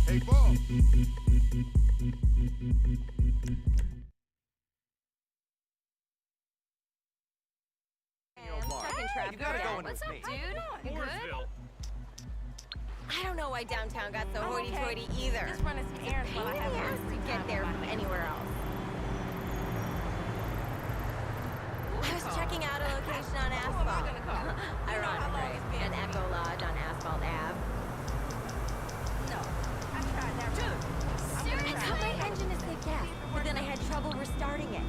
Hey, Bob. You gotta go in with me. Dude, you good? I don't know why downtown got so hoity-toity either. Just running some errands while I have Pain in the ass to get there from anywhere else. I was checking out a location on asphalt. Ironic, right? An Echo Lodge on Asphalt Ave. No, I tried that. Dude, I thought my engine is safe gas, but then I had trouble restarting it.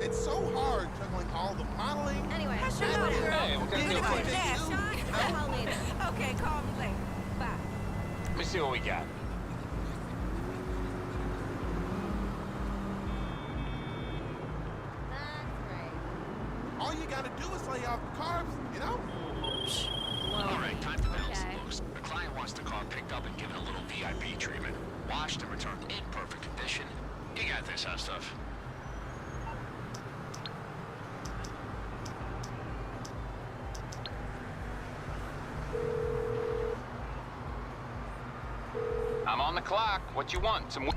It's so hard juggling all the modeling. Anyway, Shut up, girl. Hey, what can I do for you? I'll call later. Okay, call me later. Bye. Let me see what we got. That's right. All you gotta do is lay off the carbs, you know? All right, time to balance Okay. the books. The client wants the car picked up and given a little VIP treatment. Washed and returned in perfect condition. You got this, hot stuff. I'm on the clock. What you want? Some...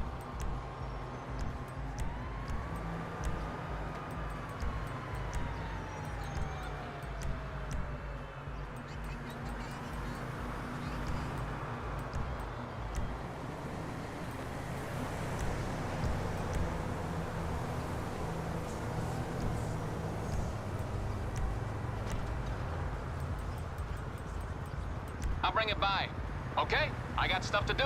I'll bring it by. Okay? I got stuff to do.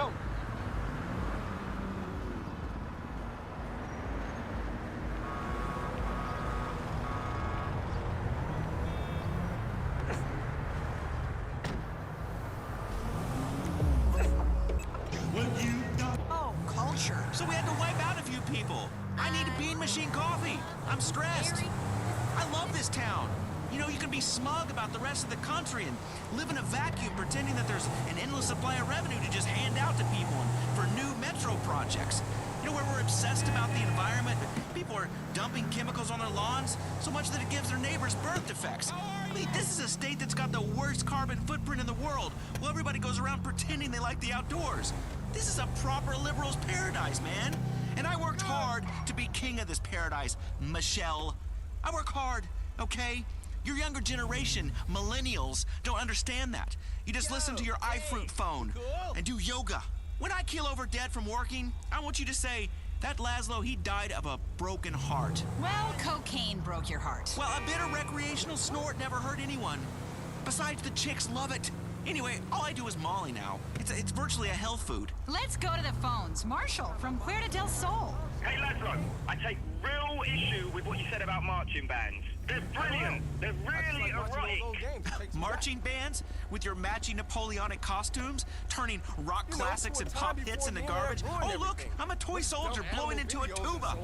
Oh, culture. So we had to wipe out a few people. I need a bean machine coffee. I'm stressed. I love this town. You know, you can be smug about the rest of the country and live in a vacuum pretending that there's an endless supply of revenue to just hand out to people and for new metro projects. You know, where we're obsessed about the environment, but people are dumping chemicals on their lawns so much that it gives their neighbors birth defects. I mean, this is a state that's got the worst carbon footprint in the world, while everybody goes around pretending they like the outdoors. This is a proper liberal's paradise, man. And I worked hard to be king of this paradise, Michelle. I work hard, okay? Your younger generation, millennials, don't understand that. You just listen to your iFruit phone and do yoga. When I keel over dead from working, I want you to say, that Laszlo, he died of a broken heart. Well, cocaine broke your heart. Well, a bit of recreational snort never hurt anyone. Besides, the chicks love it. Anyway, all I do is Molly now. It's virtually a health food. Let's go to the phones. Marshall from Puerto del Sol. Hey, Laszlo, I take real issue with what you said about marching bands. They're brilliant. They're really erotic. Marching bands with your matching Napoleonic costumes, turning rock classics and pop hits into garbage. Oh, look, I'm a toy soldier blowing into a tuba.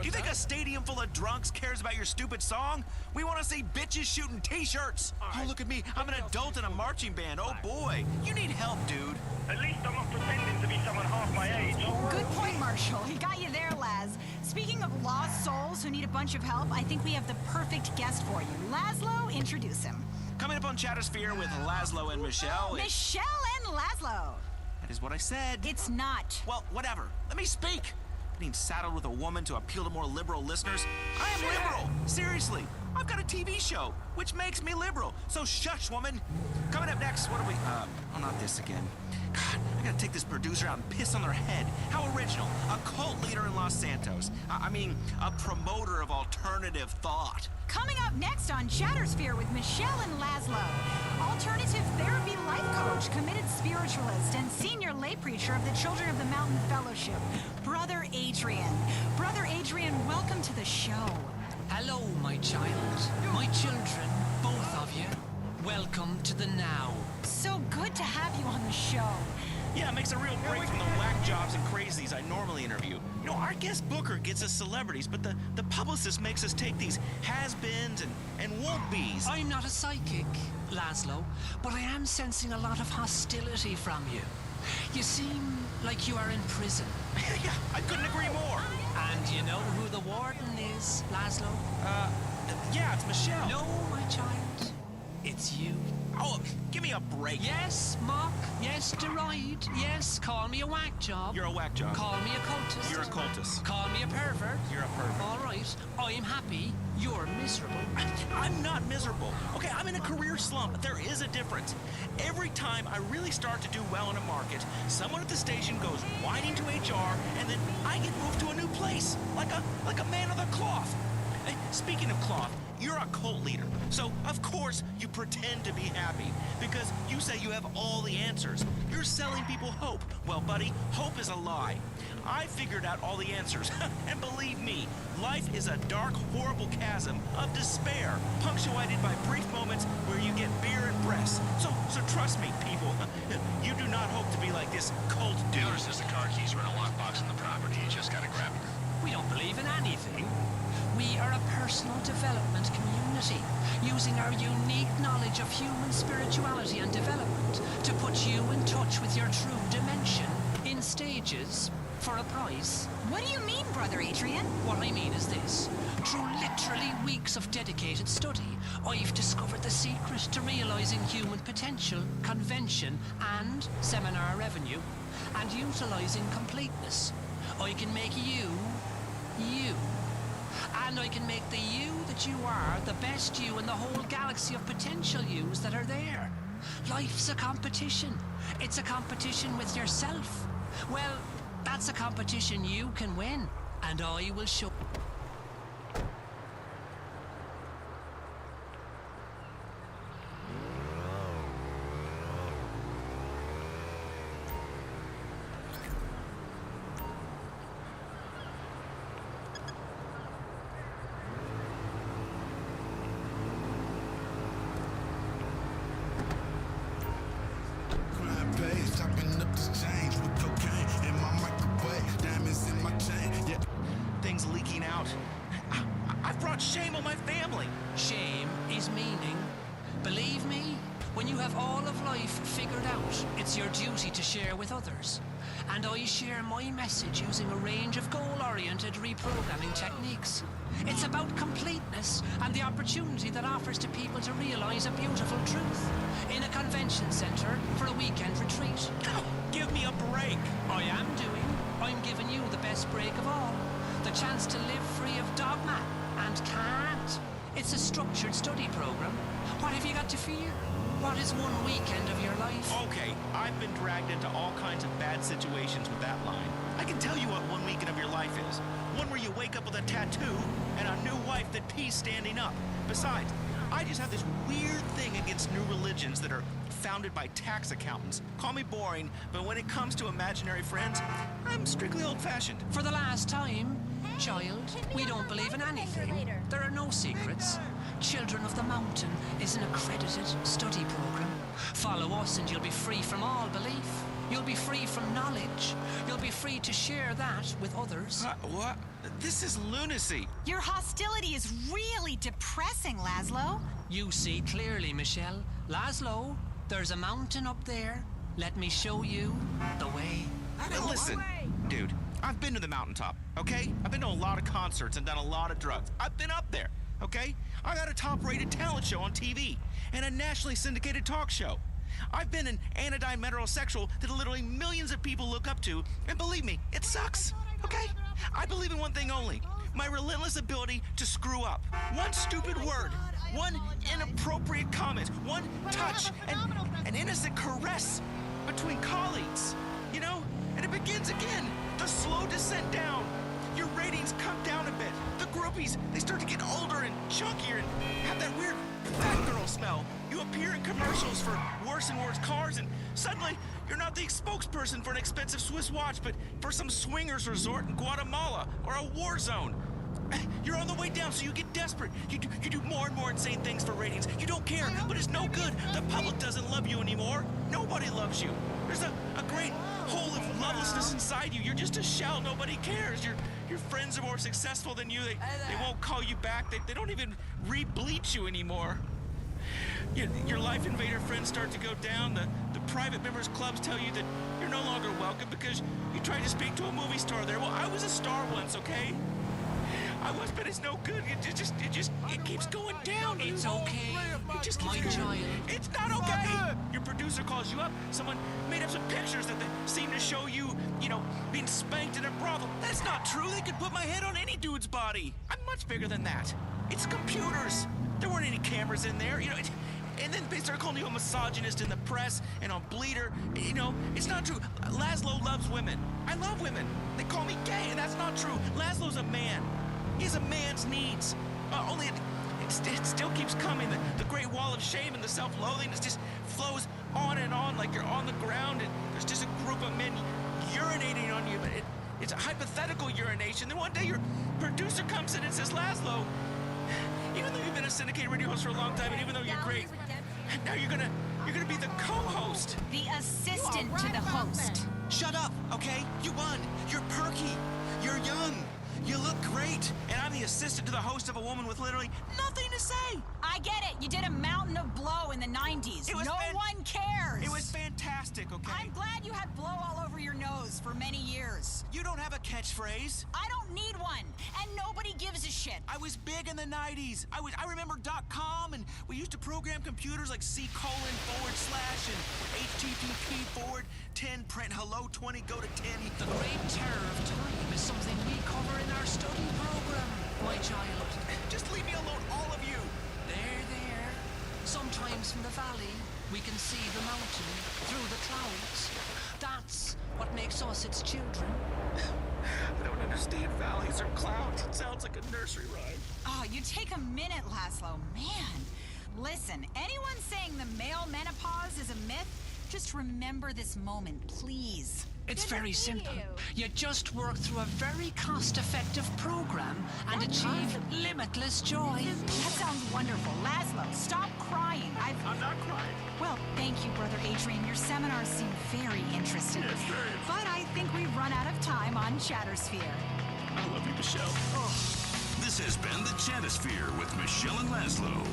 Do you think a stadium full of drunks cares about your stupid song? We want to see bitches shooting t-shirts. Oh, look at me. I'm an adult in a marching band. Oh, boy. You need help, dude. At least I'm not pretending to be someone half my age. Good point, Marshall. He got you there, Laz. Speaking of lost souls who need a bunch of help, I think we have the perfect guest for you. Laszlo, introduce him. Coming up on Chattersphere with Laszlo and Michelle. Michelle and Laszlo. That is what I said. It's not. Well, whatever. Let me speak. Being saddled with a woman to appeal to more liberal listeners. I am liberal. Seriously. I've got a TV show, which makes me liberal. So shush, woman. Coming up next, what are we... oh, not this again. God, I gotta take this producer out and piss on their head. How original. A cult leader in Los Santos. I mean, a promoter of alternative thought. Coming up next on Chattersphere with Michelle and Laszlo. Alternative therapy life coach, committed spiritualist, and senior lay preacher of the Children of the Mountain Fellowship, Brother Adrian. Brother Adrian, welcome to the show. Hello, my child. My children, both of you. Welcome to the now. So good to have you on the show. Yeah, it makes a real break from the whack jobs and crazies I normally interview. You know, our guest booker gets us celebrities, but the publicist makes us take these has-beens and won't-be's. I'm not a psychic, Laszlo, but I am sensing a lot of hostility from you. You seem like you are in prison. Yeah, I couldn't agree more. And you know who the warden is, Laszlo? Yeah, it's Michelle. No, my child. It's you. Oh, give me a break. Yes, mock. Yes, deride. Yes, call me a whack job. You're a whack job. Call me a cultist. You're a cultist. Call me a pervert. You're a pervert. All right, I'm happy. You're miserable. I'm not miserable. Okay, I'm in a career slump. There is a difference. Every time I really start to do well in a market, someone at the station goes whining to HR, and then I get moved to a new place, like a man of the cloth. Hey, speaking of cloth, you're a cult leader, so of course you pretend to be happy because you say you have all the answers. You're selling people hope. Well, buddy, hope is a lie. I figured out all the answers, and believe me, life is a dark, horrible chasm of despair, punctuated by brief moments where you get beer and breasts. So trust me, people, you do not hope to be like this cult dude. Dealer says the car keys are in a lockbox on the property. You just gotta grab them. We don't believe in anything. We are a personal development community, using our unique knowledge of human spirituality and development to put you in touch with your true dimension in stages for a price. What do you mean, Brother Adrian? What I mean is this. Through literally weeks of dedicated study, I've discovered the secret to realizing human potential, convention, and seminar revenue, and utilizing completeness. I can make you, you. And I can make the you that you are the best you in the whole galaxy of potential yous that are there. Life's a competition. It's a competition with yourself. Well, that's a competition you can win, and I will show. Things leaking out. I've brought shame on my family. Shame is meaning. Believe me, when you have all of life figured out, it's your duty to share with others. And I share my message using a range of goal-oriented reprogramming techniques. It's about completeness and the opportunity that offers to people to realize a beautiful truth in a convention center for a weekend retreat. Oh, give me a break. I'm giving you the best break of all. The chance to live free of dogma and can't. It's a structured study program. What have you got to fear? What is one weekend of your life? Okay, I've been dragged into all kinds of bad situations with that line. I can tell you what one weekend of your life is. One where you wake up with a tattoo and a new wife that pees standing up. Besides, I just have this weird thing against new religions that are founded by tax accountants. Call me boring, but when it comes to imaginary friends, I'm strictly old-fashioned. For the last time, child, we don't believe in anything. There are no secrets. Children of the Mountain is an accredited study program. Follow us and you'll be free from all belief. You'll be free from knowledge. You'll be free to share that with others. What? This is lunacy. Your hostility is really depressing, Laszlo. You see clearly, Michelle. Laszlo, there's a mountain up there. Let me show you the way. Listen, dude, I've been to the mountaintop, okay? I've been to a lot of concerts and done a lot of drugs. I've been up there, okay? I got a top-rated talent show on TV and a nationally syndicated talk show. I've been an anodyne metrosexual that literally millions of people look up to, and believe me, it sucks, okay? I believe in one thing only, my relentless ability to screw up. One stupid word, one inappropriate comment, one touch, and an innocent caress between colleagues, you know? And it begins again, the slow descent down. Your ratings come down a bit. The groupies, they start to get older and chunkier and have that weird fat girl smell. You appear in commercials for worse and worse cars, and suddenly you're not the spokesperson for an expensive Swiss watch, but for some swingers resort in Guatemala or a war zone. You're on the way down, so you get desperate. You do more and more insane things for ratings. You don't care, but it's no good. The public doesn't love you anymore. Nobody loves you. There's a great hole of lovelessness inside you. You're just a shell. Nobody cares. Your friends are more successful than you. They won't call you back. They don't even re-bleach you anymore. Your Life Invader friends start to go down. The private members clubs tell you that you're no longer welcome because you tried to speak to a movie star there. Well, I was a star once, okay? I was, but it's no good. It keeps going down. It's okay, It just my keeps child. It's not okay. Your producer calls you up. Someone made up some pictures that they seem to show you, being spanked in a brothel. That's not true. They could put my head on any dude's body. I'm much bigger than that. It's computers. There weren't any cameras in there. And then they start calling you a misogynist in the press and on Bleeder. It's not true. Laszlo loves women. I love women. They call me gay, and that's not true. Laszlo's a man. He has a man's needs. Only it still keeps coming. The great wall of shame and the self-loathing just flows on and on like you're on the ground, and there's just a group of men urinating on you, but it's a hypothetical urination. Then one day your producer comes in and says, Laszlo, even though you've been a syndicated radio host for a long time, and even though you're great, now you're gonna be the co-host. The assistant to the host. Shut up, okay? You won. You're perky. You're young. You look great. And I'm the assistant to the host of a woman with literally nothing to say. I get it. You did a mountain of blow in the 90s. No one cares. It was fantastic, okay? I'm glad you had blow all over your nose for many years. You don't have a catchphrase. I don't need one, and nobody gives a shit. I was big in the 90s. I remember .com, and we used to program computers like C:// and HTTP:10 print hello 20 go to 10. The great terror of time is something we cover in our study program, my child. Just leave me alone, all of you. There. Sometimes from the valley, we can see the mountain through the clouds. That's what makes us its children. I don't understand valleys or clouds. It sounds like a nursery rhyme. Oh, you take a minute, Laszlo. Man. Listen, anyone saying the male menopause is a myth, just remember this moment, please. It's very simple. You just work through a very cost-effective program and achieve limitless joy. That sounds wonderful. Laszlo, stop crying. I'm not crying. Well, thank you, Brother Adrian. Your seminars seem very interesting. Yes, very. But I think we've run out of time on Chattersphere. I love you, Michelle. This has been the Chatosphere with Michelle and Laszlo.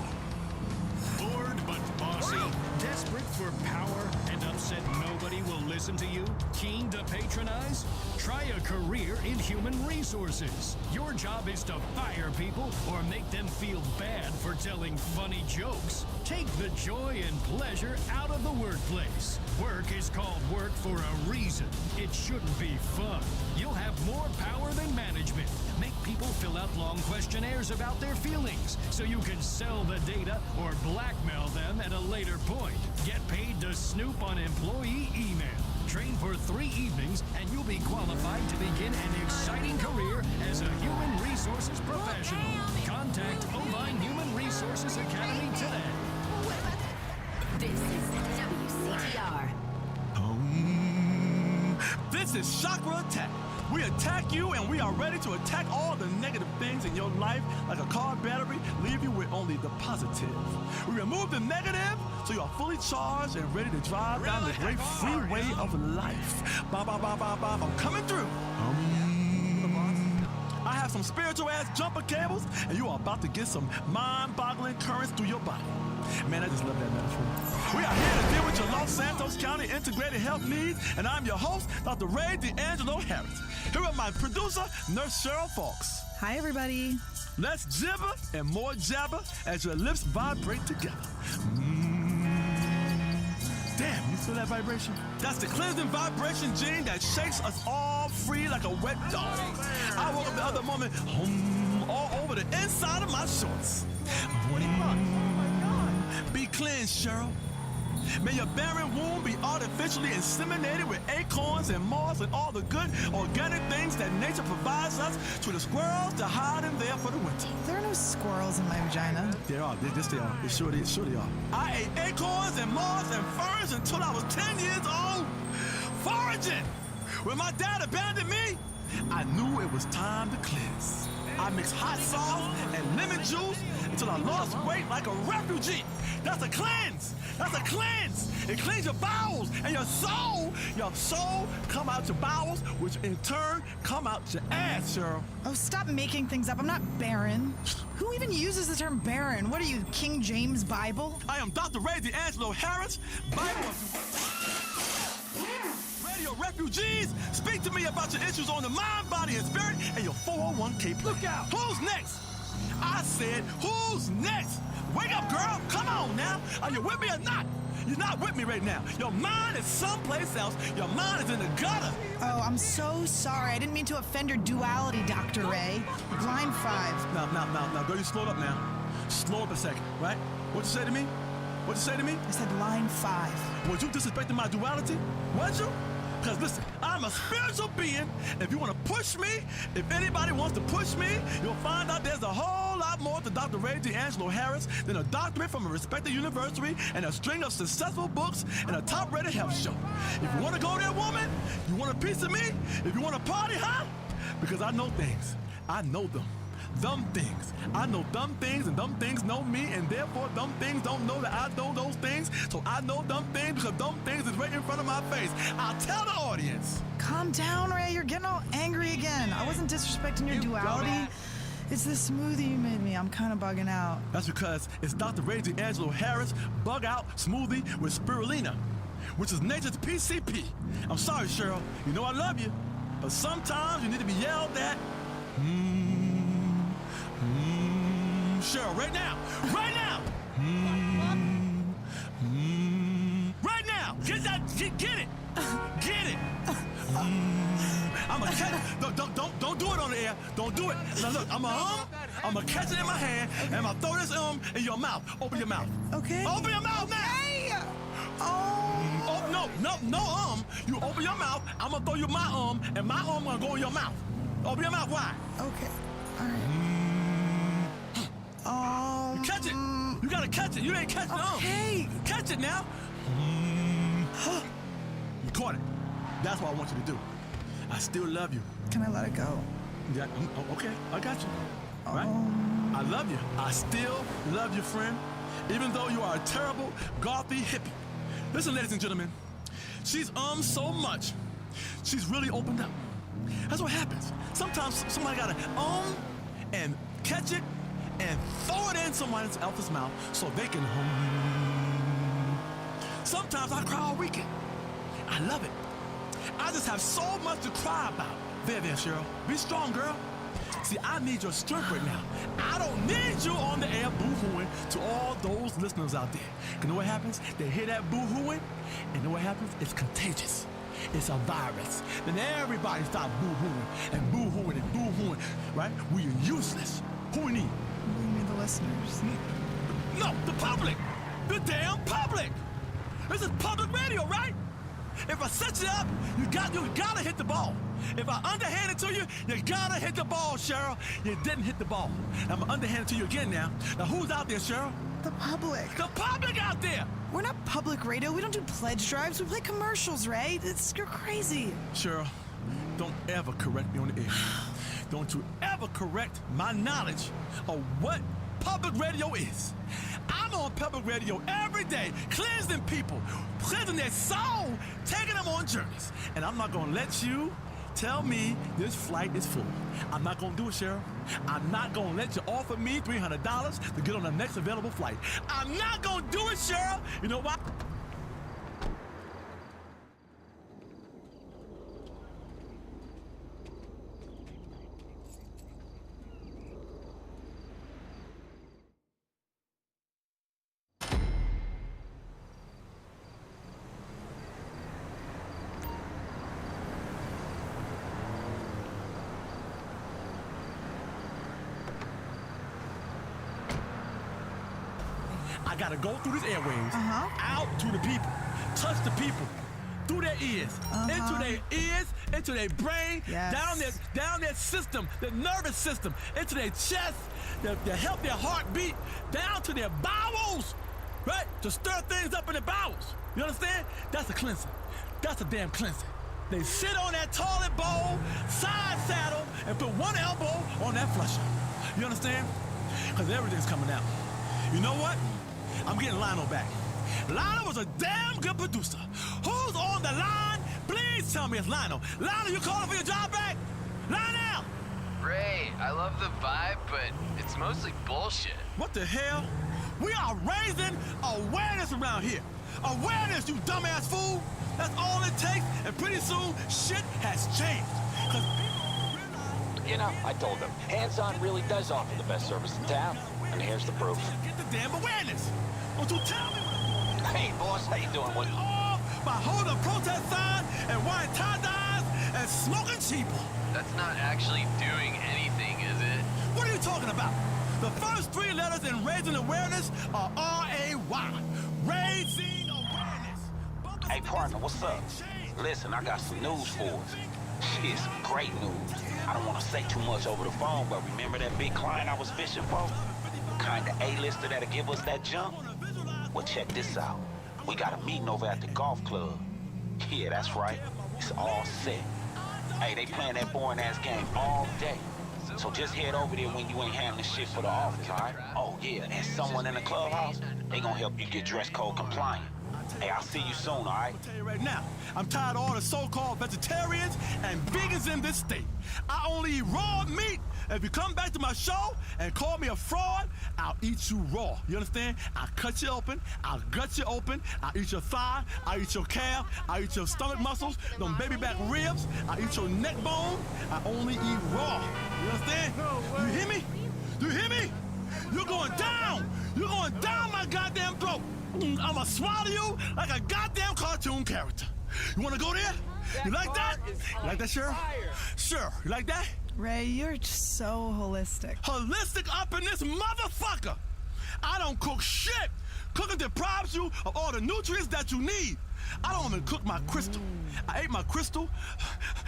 Bored but bossy, desperate for power, and upset nobody will listen to you? Keen to patronize? Try a career in human resources. Your job is to fire people or make them feel bad for telling funny jokes. Take the joy and pleasure out of the workplace. Work is called work for a reason. It shouldn't be fun. You'll have more power than management. Make people fill out long questionnaires about their feelings so you can sell the data or blackmail them at a later point. Get paid to snoop on employee email. Train for 3 evenings and you'll be qualified to begin an exciting career as a human resources professional. Contact Ovine Human Resources Academy today. This is WCTR. This is Chakra Attack. We attack you and we are ready to attack all the negative things in your life like a car battery, leave you with only the positive. We remove the negative so you are fully charged and ready to drive down the great freeway of life. I'm coming through. I have some spiritual ass jumper cables and you are about to get some mind-boggling currents through your body. Man, I just love that metaphor. We are here to deal with your Los Santos County integrated health needs, and I'm your host, Dr. Ray D'Angelo Harris. Here with my producer, Nurse Cheryl Fawkes. Hi, everybody. Let's jibber and more jabber as your lips vibrate together. Damn, you feel that vibration? That's the cleansing vibration gene that shakes us all free like a wet dog. I woke up the other moment, all over the inside of my shorts. Be cleansed, Cheryl. May your barren womb be artificially inseminated with acorns and moss and all the good organic things that nature provides us to the squirrels to hide in there for the winter. There are no squirrels in my vagina. There are. They are. They sure they are. I ate acorns and moss and ferns until I was 10 years old. Foraging. When my dad abandoned me, I knew it was time to cleanse. I mixed hot sauce and lemon juice until I lost weight like a refugee. That's a cleanse. That's a cleanse. It cleans your bowels and your soul. Your soul come out your bowels, which in turn come out your ass, Cheryl. Oh, stop making things up. I'm not barren. Who even uses the term barren? What are you, King James Bible? I am Dr. Ray D'Angelo Harris, Bible radio your refugees. Speak to me about your issues on the mind, body, and spirit, and your 401k plan. Look out! Who's next? I said, who's next? Wake up, girl. Come on now. Are you with me or not? You're not with me right now. Your mind is someplace else. Your mind is in the gutter. Oh, I'm so sorry. I didn't mean to offend your duality, Dr. Ray. Line 5. Now, girl, you slow up now. Slow up a second, right? What'd you say to me? What'd you say to me? I said line 5. Was you disrespecting my duality? Was you? Because listen, I'm a spiritual being. If you want to push me, if anybody wants to push me, you'll find out there's a whole lot more to Dr. Ray D'Angelo Harris than a doctorate from a respected university and a string of successful books and a top-rated health show. If you want to go there, woman, you want a piece of me? If you want to party, huh? Because I know things. I know them. Dumb things. I know dumb things, and dumb things know me, and therefore dumb things don't know that I know those things. So I know dumb things because dumb things is right in front of my face. I'll tell the audience. Calm down, Ray. You're getting all angry again. I wasn't disrespecting your duality. It's the smoothie you made me. I'm kind of bugging out. That's because it's Dr. Ray D'Angelo Harris Bug Out Smoothie with Spirulina, which is nature's PCP. I'm sorry, Cheryl. You know I love you, but sometimes you need to be yelled at. Cheryl, right now! Right now! Right now! Get it! Get it! I'm gonna catch it. Don't do it on the air. Don't do it. Now look, I'm gonna catch it in my hand, and I'm gonna throw this in your mouth. Open your mouth. Okay. Open your mouth now! Hey! Oh, no, You open your mouth, I'm gonna throw you my and my gonna go in your mouth. Open your mouth wide. Okay. All right. You catch it. You gotta catch it. You ain't catching it. Okay. Catch it now. You caught it. That's what I want you to do. I still love you. Can I let it go? Yeah. Okay. I got you. All right. I love you. I still love you, friend. Even though you are a terrible, gothy hippie. Listen, ladies and gentlemen. She's so much. She's really opened up. That's what happens. Sometimes somebody gotta and catch it and throw it in someone else's mouth so they can Sometimes I cry all weekend. I love it. I just have so much to cry about. There, Cheryl. Be strong, girl. See, I need your strength right now. I don't need you on the air boo-hooing to all those listeners out there. You know what happens? They hear that boo-hooing, and you know what happens? It's contagious. It's a virus. Then everybody start boo-hooing and boo-hooing and boo-hooing, right? We are useless. Who we need? We need the listeners. No, the public. The damn public. This is public radio, right? If I set you up, you gotta hit the ball. If I underhand it to you, you gotta hit the ball, Cheryl. You didn't hit the ball. I'm gonna underhand it to you again now. Now who's out there, Cheryl? The public. The public out there! We're not public radio. We don't do pledge drives. We play commercials, Ray. You're crazy. Cheryl, don't ever correct me on the air. Don't you ever correct my knowledge of what public radio is. I'm on public radio every day, cleansing people, cleansing their soul, taking them on journeys. And I'm not gonna let you tell me this flight is full. I'm not gonna do it, Cheryl. I'm not gonna let you offer me $300 to get on the next available flight. I'm not gonna do it, Cheryl. You know why? I gotta go through these airwaves, out to the people, touch the people, through their ears, into their brain, down their system, their nervous system, into their chest, to help their heartbeat, down to their bowels, right? To stir things up in the bowels. You understand? That's a cleansing. That's a damn cleansing. They sit on that toilet bowl, side saddle, and put one elbow on that flusher. You understand? Because everything's coming out. You know what? I'm getting Lionel back. Lionel was a damn good producer. Who's on the line? Please tell me it's Lionel. Lionel, you calling for your job back? Lionel! Ray, I love the vibe, but it's mostly bullshit. What the hell? We are raising awareness around here. Awareness, you dumbass fool! That's all it takes, and pretty soon, shit has changed. 'Cause You know, I told them, hands-on really does offer the best service in town. And here's the proof. get the damn awareness. Don't you tell me Hey, boss, how you doing? What? all by holding a protest sign and wearing tie-dyes and smoking cheaper. That's not actually doing anything, is it? What are you talking about? The first three letters in raising awareness are R-A-Y. Raising awareness. Hey, partner, what's up? Listen, I got some news for us. It's great news. I don't want to say too much over the phone, but remember that big client I was fishing for? Kinda A-lister that'll give us that jump? Well, check this out. We got a meeting over at the golf club. Yeah, that's right. It's all set. Hey, they playing that boring-ass game all day. So just head over there when you ain't handling shit for the office, all right? Oh, yeah, and someone in the clubhouse, they gonna help you get dress code compliant. Hey, I'll see you soon, all right? I'll tell you right now, I'm tired of all the so-called vegetarians and vegans in this state. I only eat raw meat. If you come back to my show and call me a fraud, I'll eat you raw. You understand? I'll cut you open, I'll gut you open, I'll eat your thigh, I'll eat your calf, I'll eat your stomach muscles, them baby back ribs, I'll eat your neck bone. I only eat raw. You understand? You hear me? You hear me? You're going down! You're going down my goddamn throat! I'ma swallow you like a goddamn cartoon character. You wanna go there? You like that? You like that, Cheryl? Sure. You like that? Ray, you're just so holistic. Holistic up in this motherfucker! I don't cook shit! Cooking deprives you of all the nutrients that you need. I don't even cook my crystal. I ate my crystal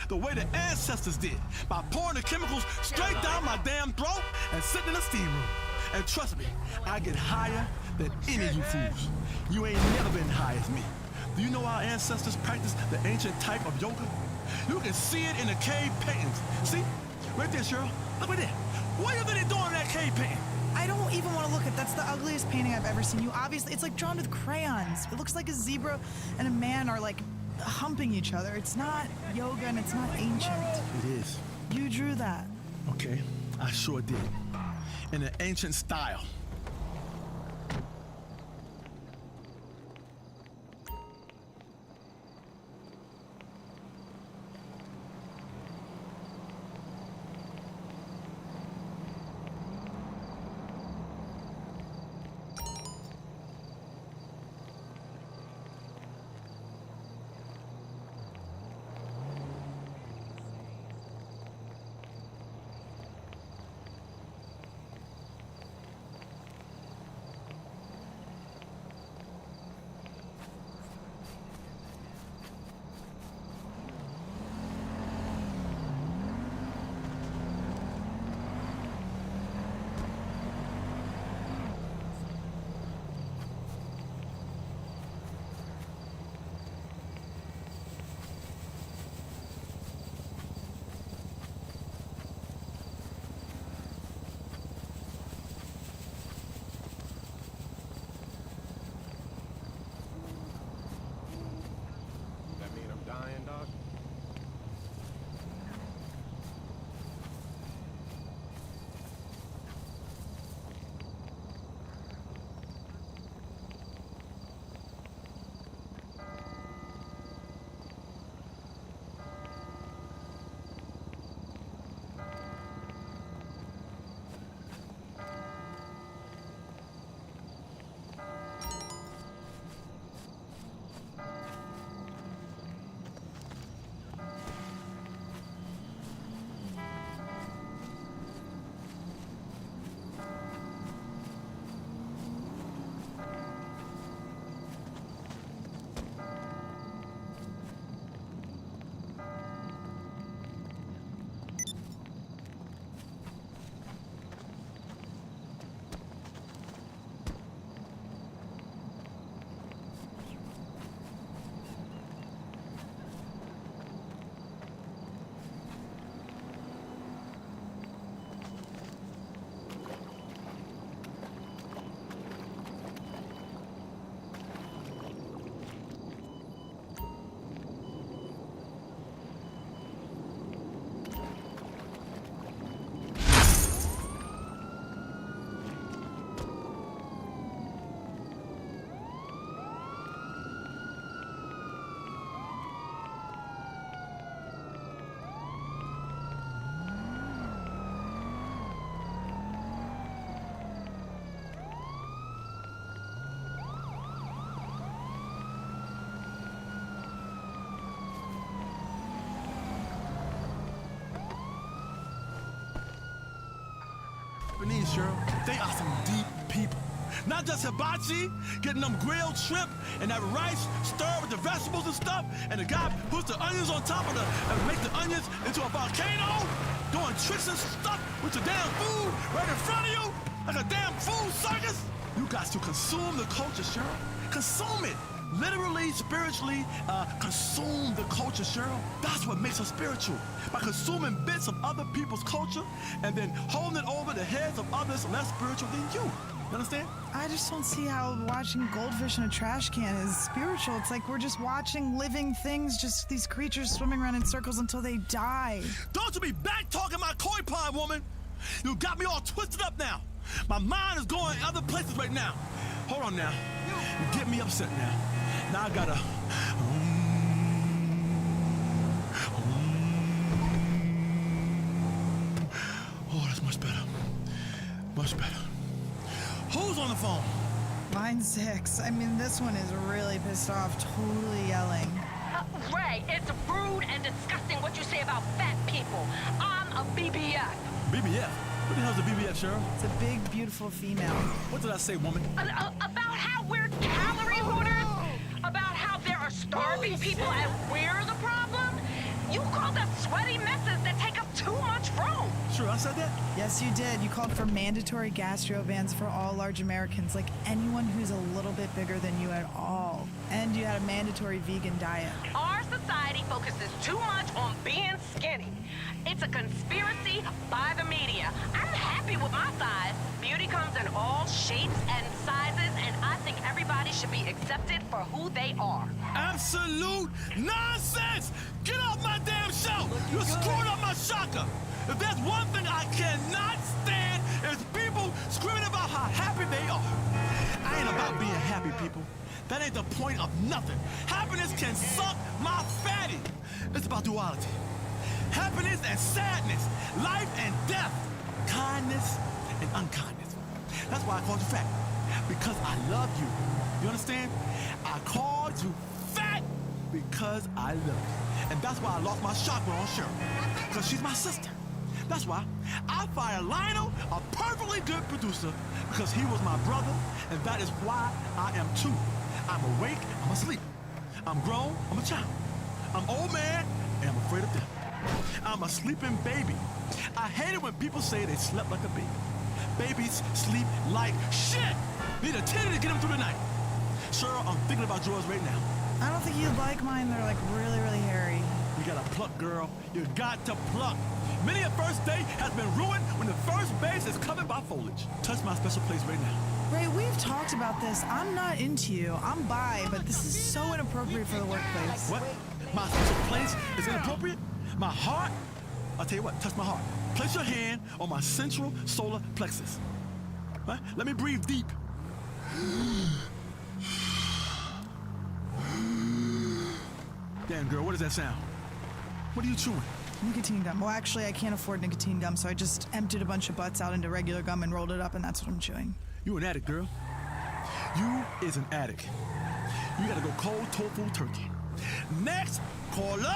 the way the ancestors did, by pouring the chemicals straight down my damn throat and sitting in a steam room. And trust me, I get higher than any of you fools. You ain't never been high as me. Do you know our ancestors practiced the ancient type of yoga? You can see it in the cave paintings. See? Right there, Cheryl. Look right there. What do you think they're doing in that cave painting? I don't even want to look at that's the ugliest painting I've ever seen. You obviously, it's like drawn with crayons. It looks like a zebra and a man are like humping each other. It's not yoga and it's not ancient. It is. You drew that. Okay, I sure did. In an ancient style. Japanese, Cheryl, they are some deep people. Not just hibachi, getting them grilled shrimp and that rice stirred with the vegetables and stuff, and the guy puts the onions on top of and make the onions into a volcano, doing tricks and stuff with the damn food right in front of you, like a damn food circus. You got to consume the culture, Cheryl. Consume it. Literally, spiritually, consume the culture, Cheryl. That's what makes us spiritual. By consuming bits of other people's culture and then holding it over the heads of others less spiritual than you. You understand? I just don't see how watching goldfish in a trash can is spiritual. It's like we're just watching living things, just these creatures swimming around in circles until they die. Don't you be back-talking my koi pond, woman. You got me all twisted up now. My mind is going other places right now. Hold on now. You get me upset now. Now I gotta... Oh, that's much better. Much better. Who's on the phone? Mine's 6. I mean, this one is really pissed off, totally yelling. Ray, it's rude and disgusting what you say about fat people. I'm a BBF. BBF? What the hell's a BBF, Cheryl? It's a big, beautiful female. What did I say, woman? About how we're calorie hoarders? About how there are starving people and we're the problem? You called us sweaty messes that take up too much room. Sure, I said that? Yes, you did. You called for mandatory gastro bans for all large Americans, like anyone who's a little bit bigger than you at all. And you had a mandatory vegan diet. Our society focuses too much on being skinny. It's a conspiracy by the media. I'm happy with my size. Beauty comes in all shapes and sizes, and I think everybody should be accepted for who they are. Absolute nonsense! Get off my damn show! You're screwing up my shaka! If there's one thing I cannot stand, it's people screaming about how happy they are. I ain't about being happy, people. That ain't the point of nothing. Happiness can suck my fatty. It's about duality. Happiness and sadness, life and death, kindness and unkindness. That's why I called you fat, because I love you. You understand? I called you fat because I love you. And that's why I lost my chakra on Cheryl, because she's my sister. That's why I fired Lionel, a perfectly good producer, because he was my brother, and that is why I am too. I'm awake, I'm asleep. I'm grown, I'm a child. I'm old man, and I'm afraid of death. I'm a sleeping baby. I hate it when people say they slept like a baby. Babies sleep like shit. Need a titty to get them through the night. Cheryl, I'm thinking about yours right now. I don't think you'd like mine. They're like really, really hairy. You gotta pluck, girl. You got to pluck. Many a first date has been ruined when the first base is covered by foliage. Touch my special place right now. Ray, we've talked about this. I'm not into you. I'm bi, but this is so inappropriate for the workplace. What? My special place is inappropriate? My heart? I'll tell you what, touch my heart. Place your hand on my central solar plexus. Right? Let me breathe deep. Damn, girl, what does that sound? What are you chewing? Nicotine gum. Well, actually, I can't afford nicotine gum, so I just emptied a bunch of butts out into regular gum and rolled it up, and that's what I'm chewing. You an addict, girl. You is an addict. You gotta go cold tofu turkey. Next, caller!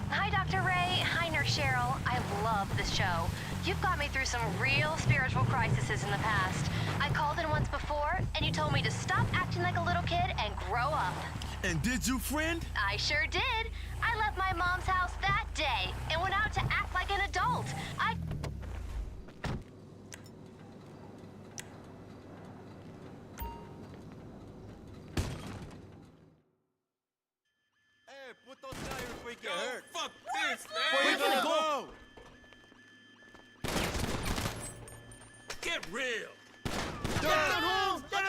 Hi, Dr. Ray. Hi, Nurse Cheryl. I love this show. You've got me through some real spiritual crises in the past. I called in once before, and you told me to stop acting like a little kid and grow up. And did you, friend? I sure did. I left my mom's house that day and went out to act like an adult. Hey, put those down here before you get hurt. Fuck this, Where you gonna go? Get real. Die, asshole, die!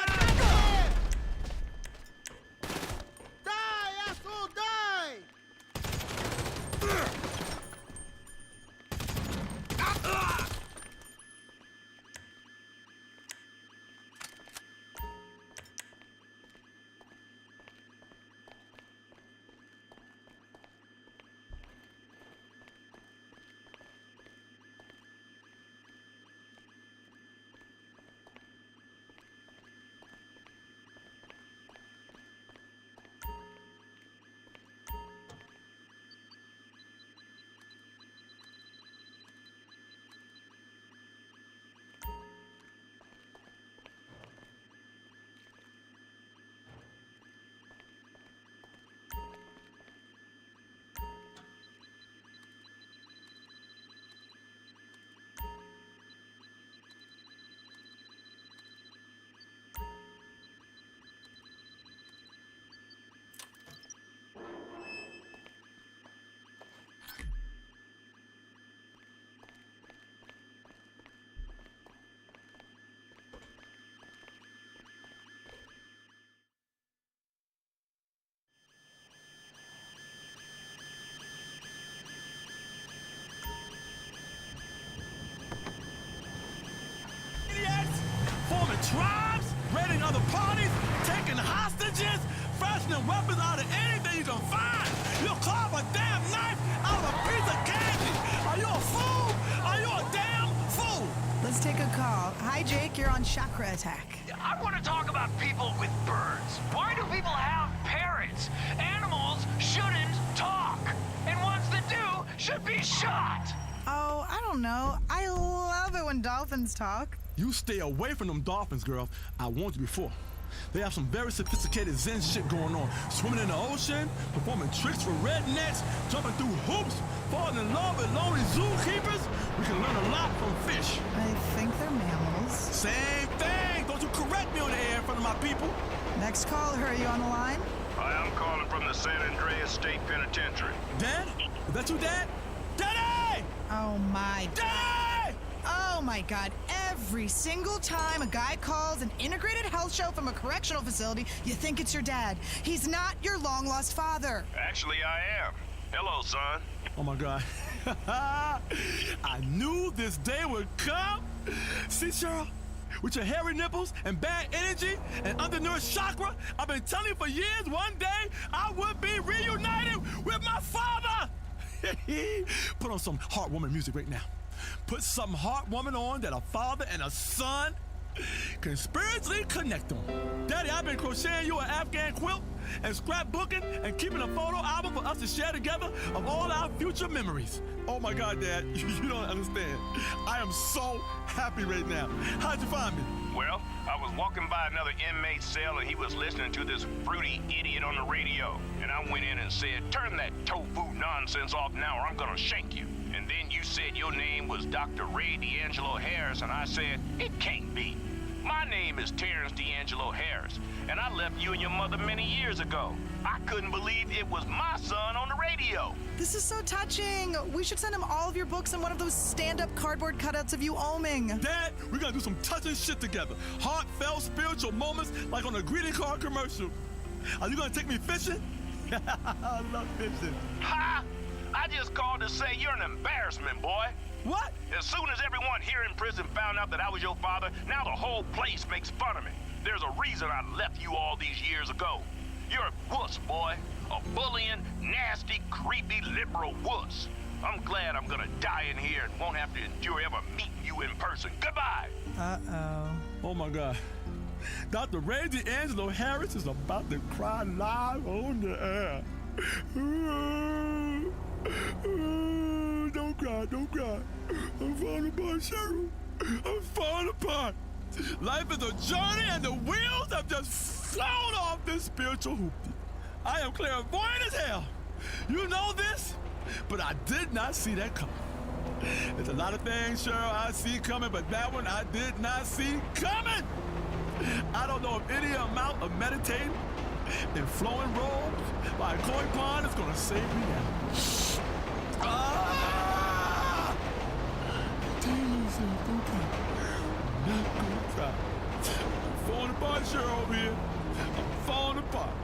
on chakra attack. I want to talk about people with birds. Why do people have parrots? Animals shouldn't talk. And ones that do should be shot. Oh, I don't know. I love it when dolphins talk. You stay away from them dolphins, girl. I warned you before. They have some very sophisticated Zen shit going on. Swimming in the ocean, performing tricks for rednecks, jumping through hoops, falling in love with lonely zookeepers. We can learn a lot from fish. I think they're mammals. Same thing. Don't you correct me on the air in front of my people. Next caller, are you on the line? Hi, I'm calling from the San Andreas State Penitentiary. Dad? Is that you, Dad? Daddy! Oh, my Daddy! Oh, my God. Every single time a guy calls an integrated health show from a correctional facility, you think it's your dad. He's not your long-lost father. Actually, I am. Hello, son. Oh, my God. I knew this day would come. See, Cheryl? With your hairy nipples and bad energy and undernourished chakra, I've been telling you for years one day I would be reunited with my father. Put on some heartwarming music right now. Put some heartwarming on that a father and a son can spiritually connect on. Daddy, I've been crocheting you an Afghan quilt and scrapbooking and keeping a photo album for us to share together of all our future memories. Oh my God, Dad, you don't understand. I am so happy right now. How'd you find me? Well, I was walking by another inmate's cell and he was listening to this fruity idiot on the radio. And I went in and said, turn that tofu nonsense off now or I'm gonna shank you. And then you said your name was Dr. Ray D'Angelo Harris, and I said, it can't be. My name is Terrence D'Angelo Harris, and I left you and your mother many years ago. I couldn't believe it was my son on the radio. This is so touching. We should send him all of your books and one of those stand-up cardboard cutouts of you oming. Dad, we're gonna do some touching shit together. Heartfelt spiritual moments like on a greeting card commercial. Are you gonna take me fishing? I love fishing. Ha! I just called to say you're an embarrassment, boy. What? As soon as everyone here in prison found out that I was your father, now the whole place makes fun of me. There's a reason I left you all these years ago. You're a wuss, boy. A bullying, nasty, creepy, liberal wuss. I'm glad I'm gonna die in here and won't have to endure ever meeting you in person. Goodbye. Uh-oh. Oh, my God. Dr. Ray D'Angelo Harris is about to cry live on the air. Don't cry, don't cry. I'm falling apart, Cheryl. I'm falling apart. Life is a journey and the wheels have just flown off this spiritual hoopty. I am clairvoyant as hell. You know this, but I did not see that coming. There's a lot of things, Cheryl, I see coming, but that one I did not see coming. I don't know if any amount of meditating in flowing robes by a koi pond is gonna save me now. Ah! Jesus, don't cry. I'm not gonna cry. I'm falling apart, Cheryl, over here. I'm falling apart.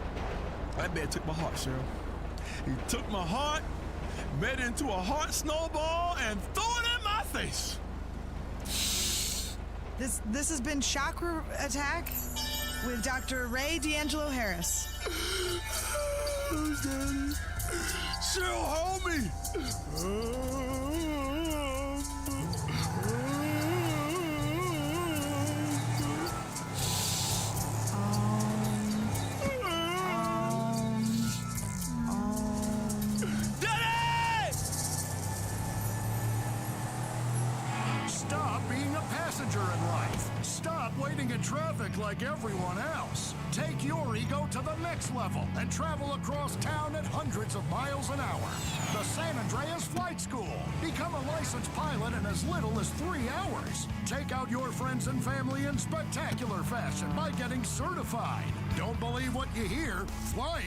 That man took my heart, Cheryl. He took my heart, made it into a heart snowball, and threw it in my face. This has been Chakra Attack with Dr. Ray D'Angelo Harris. Daddy. Cheryl, hold me. Daddy! Stop being a passenger in life. Stop waiting in traffic like everyone else. Take your ego to the next level and travel across town at hundreds of miles an hour. The San Andreas Flight School. Become a licensed pilot in as little as 3 hours. Take out your friends and family in spectacular fashion by getting certified. Don't believe what you hear. Fly.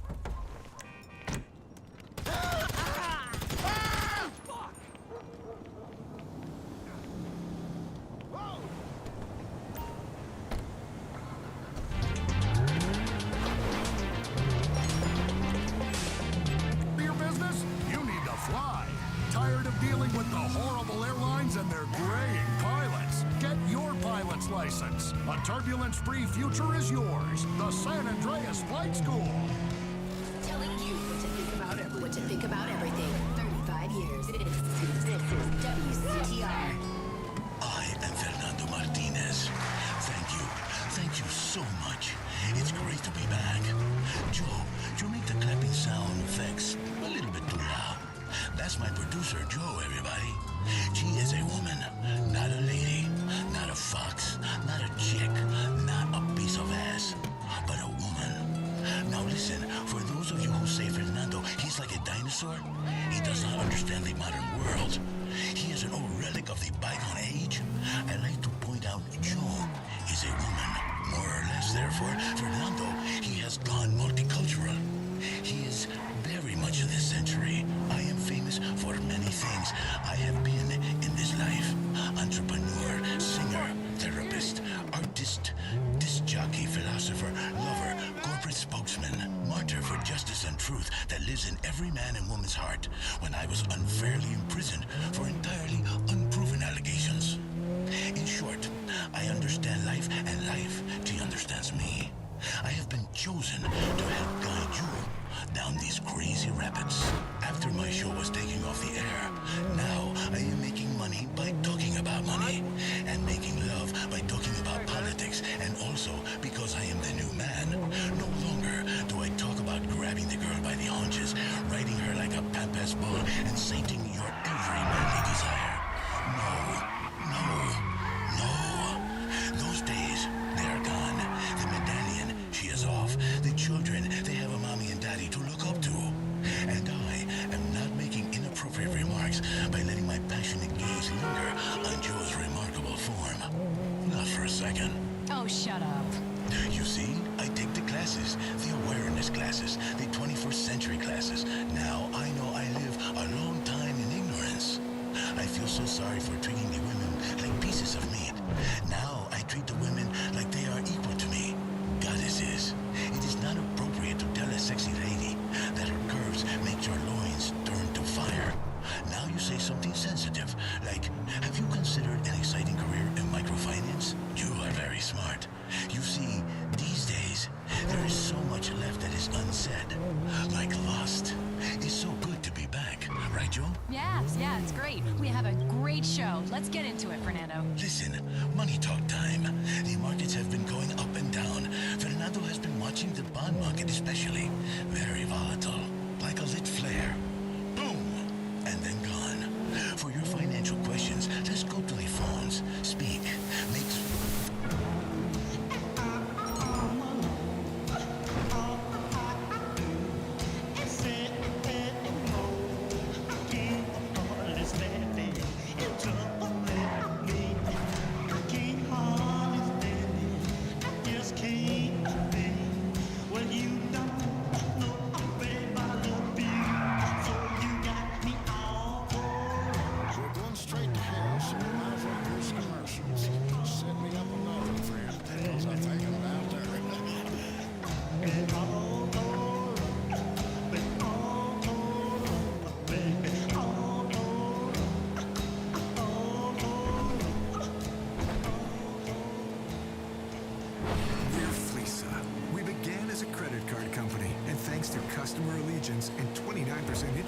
Dealing with the horrible airlines and their graying pilots. Get your pilot's license. A turbulence-free future is yours. The San Andreas Flight School. Telling you what to think about everything. 35 years. This is WCTR. I am Fernando Martinez. Thank That's my producer, Joe, everybody. She is a woman, not a lady, not a fox, not a chick, not a piece of ass, but a woman. Now listen, for those of you who say Fernando, he's like a dinosaur, he does not understand the modern world. He is an old relic of the bygone age. I like to point out Joe is a woman. More or less, therefore, Fernando, he has gone multicultural. He is very much of this century. I am famous for many things I have been in this life. Entrepreneur, singer, therapist, artist, disc jockey, philosopher, lover, corporate spokesman, martyr for justice and truth that lives in every man and woman's heart when I was unfairly imprisoned for entirely unproven allegations. In short, I understand life and life, she understands me. I have been chosen to help guide you down these crazy rapids. After my show was taking off the air, now I am making money by talking about money, and making love by talking about politics, and also because I am the new man. No longer do I talk about grabbing the girl by the haunches, riding her like a pampas bull, and sating your every manly desire. No. Those days, they are gone. The medallion, she is off. The children, they have a mommy and daddy to look up to. And I am not making inappropriate remarks by letting my passionate gaze linger on Joe's remarkable form. Not for a second. Oh, shut up. You see, I take the classes, the awareness classes, the 21st century classes. Now I know I live a long time in ignorance. I feel so sorry for treating the women like pieces of meat. Now I treat the women like they are equal to me. Goddesses, it is not appropriate to tell a sexy lady that her curves make your loins turn to fire. Now you say something sensitive, like, have you considered an exciting career in microfinance? You are very smart. You see, these days, there is so much left that is unsaid, like Lost. It's so good to be back, right, Joe? Yeah, it's great. We have a great show. Let's get into it, Fernando. Listen, money talk time. The markets have been going up and down. Fernando has been watching the bond market especially. Very volatile, like a lit flare. Boom! And then gone. For your financial questions, let's go to the phones. Speak.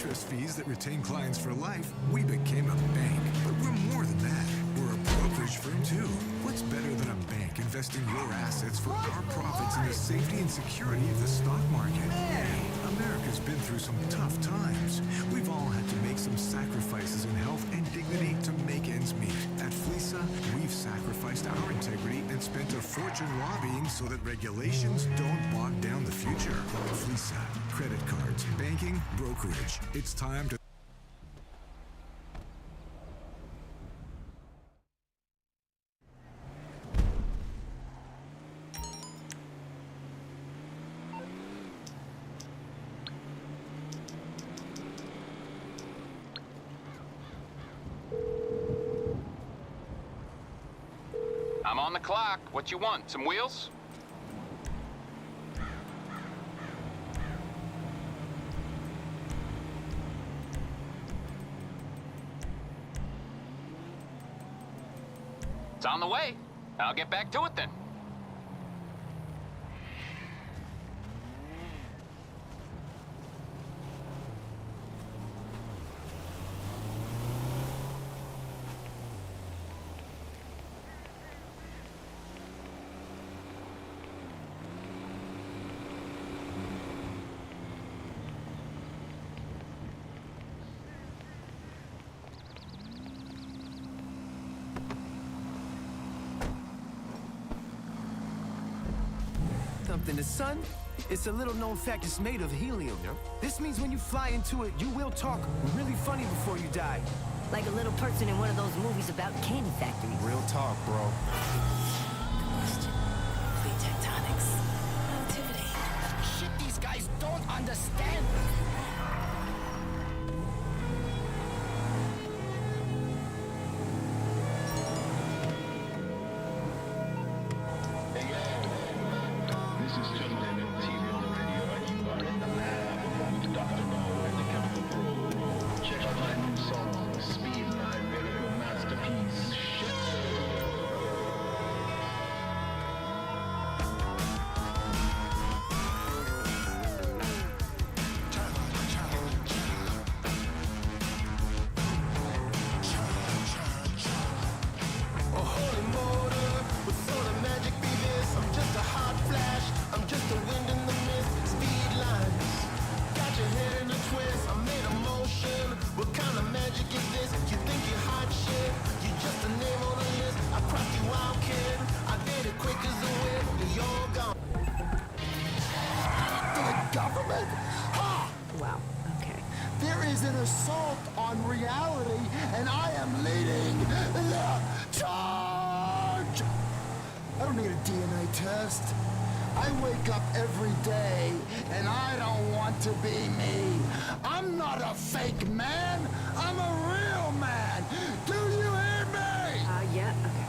Fees that retain clients for life, we became a bank. But we're more than that. We're a brokerage firm too. What's better than a bank investing your assets for our profits in the safety and security of the stock market? Hey, America's been through some tough times. We've all had to make some sacrifices in health and dignity to make ends meet. At Fleesa, we've sacrificed our integrity and spent a fortune lobbying so that regulations don't bog down the future. Fleesa, credit cards, banking, brokerage. It's time to... I'm on the clock. What you want? Some wheels? It's on the way. I'll get back to it then. something. The sun, it's a little known fact, it's made of helium. This means when you fly into it, you will talk really funny before you die. Like a little person in one of those movies about candy factories. Real talk, bro. Plate tectonics. Relativity. Shit these guys don't understand. Wow, okay. There is an assault on reality, and I am leading the charge! I don't need a DNA test. I wake up every day, and I don't want to be me. I'm not a fake man. I'm a real man. Do you hear me? Yeah, okay.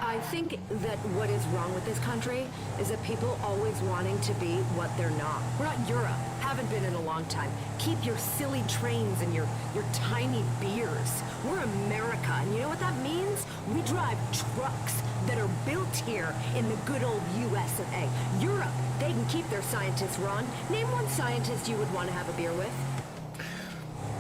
I think that what is wrong with this country is that people always wanting to be what they're not. We're not Europe. Haven't been in a long time. Keep your silly trains and your tiny beers. We're America, and you know what that means? We drive trucks that are built here in the good old US of A. Europe, they can keep their scientists, Ron. Name one scientist you would want to have a beer with.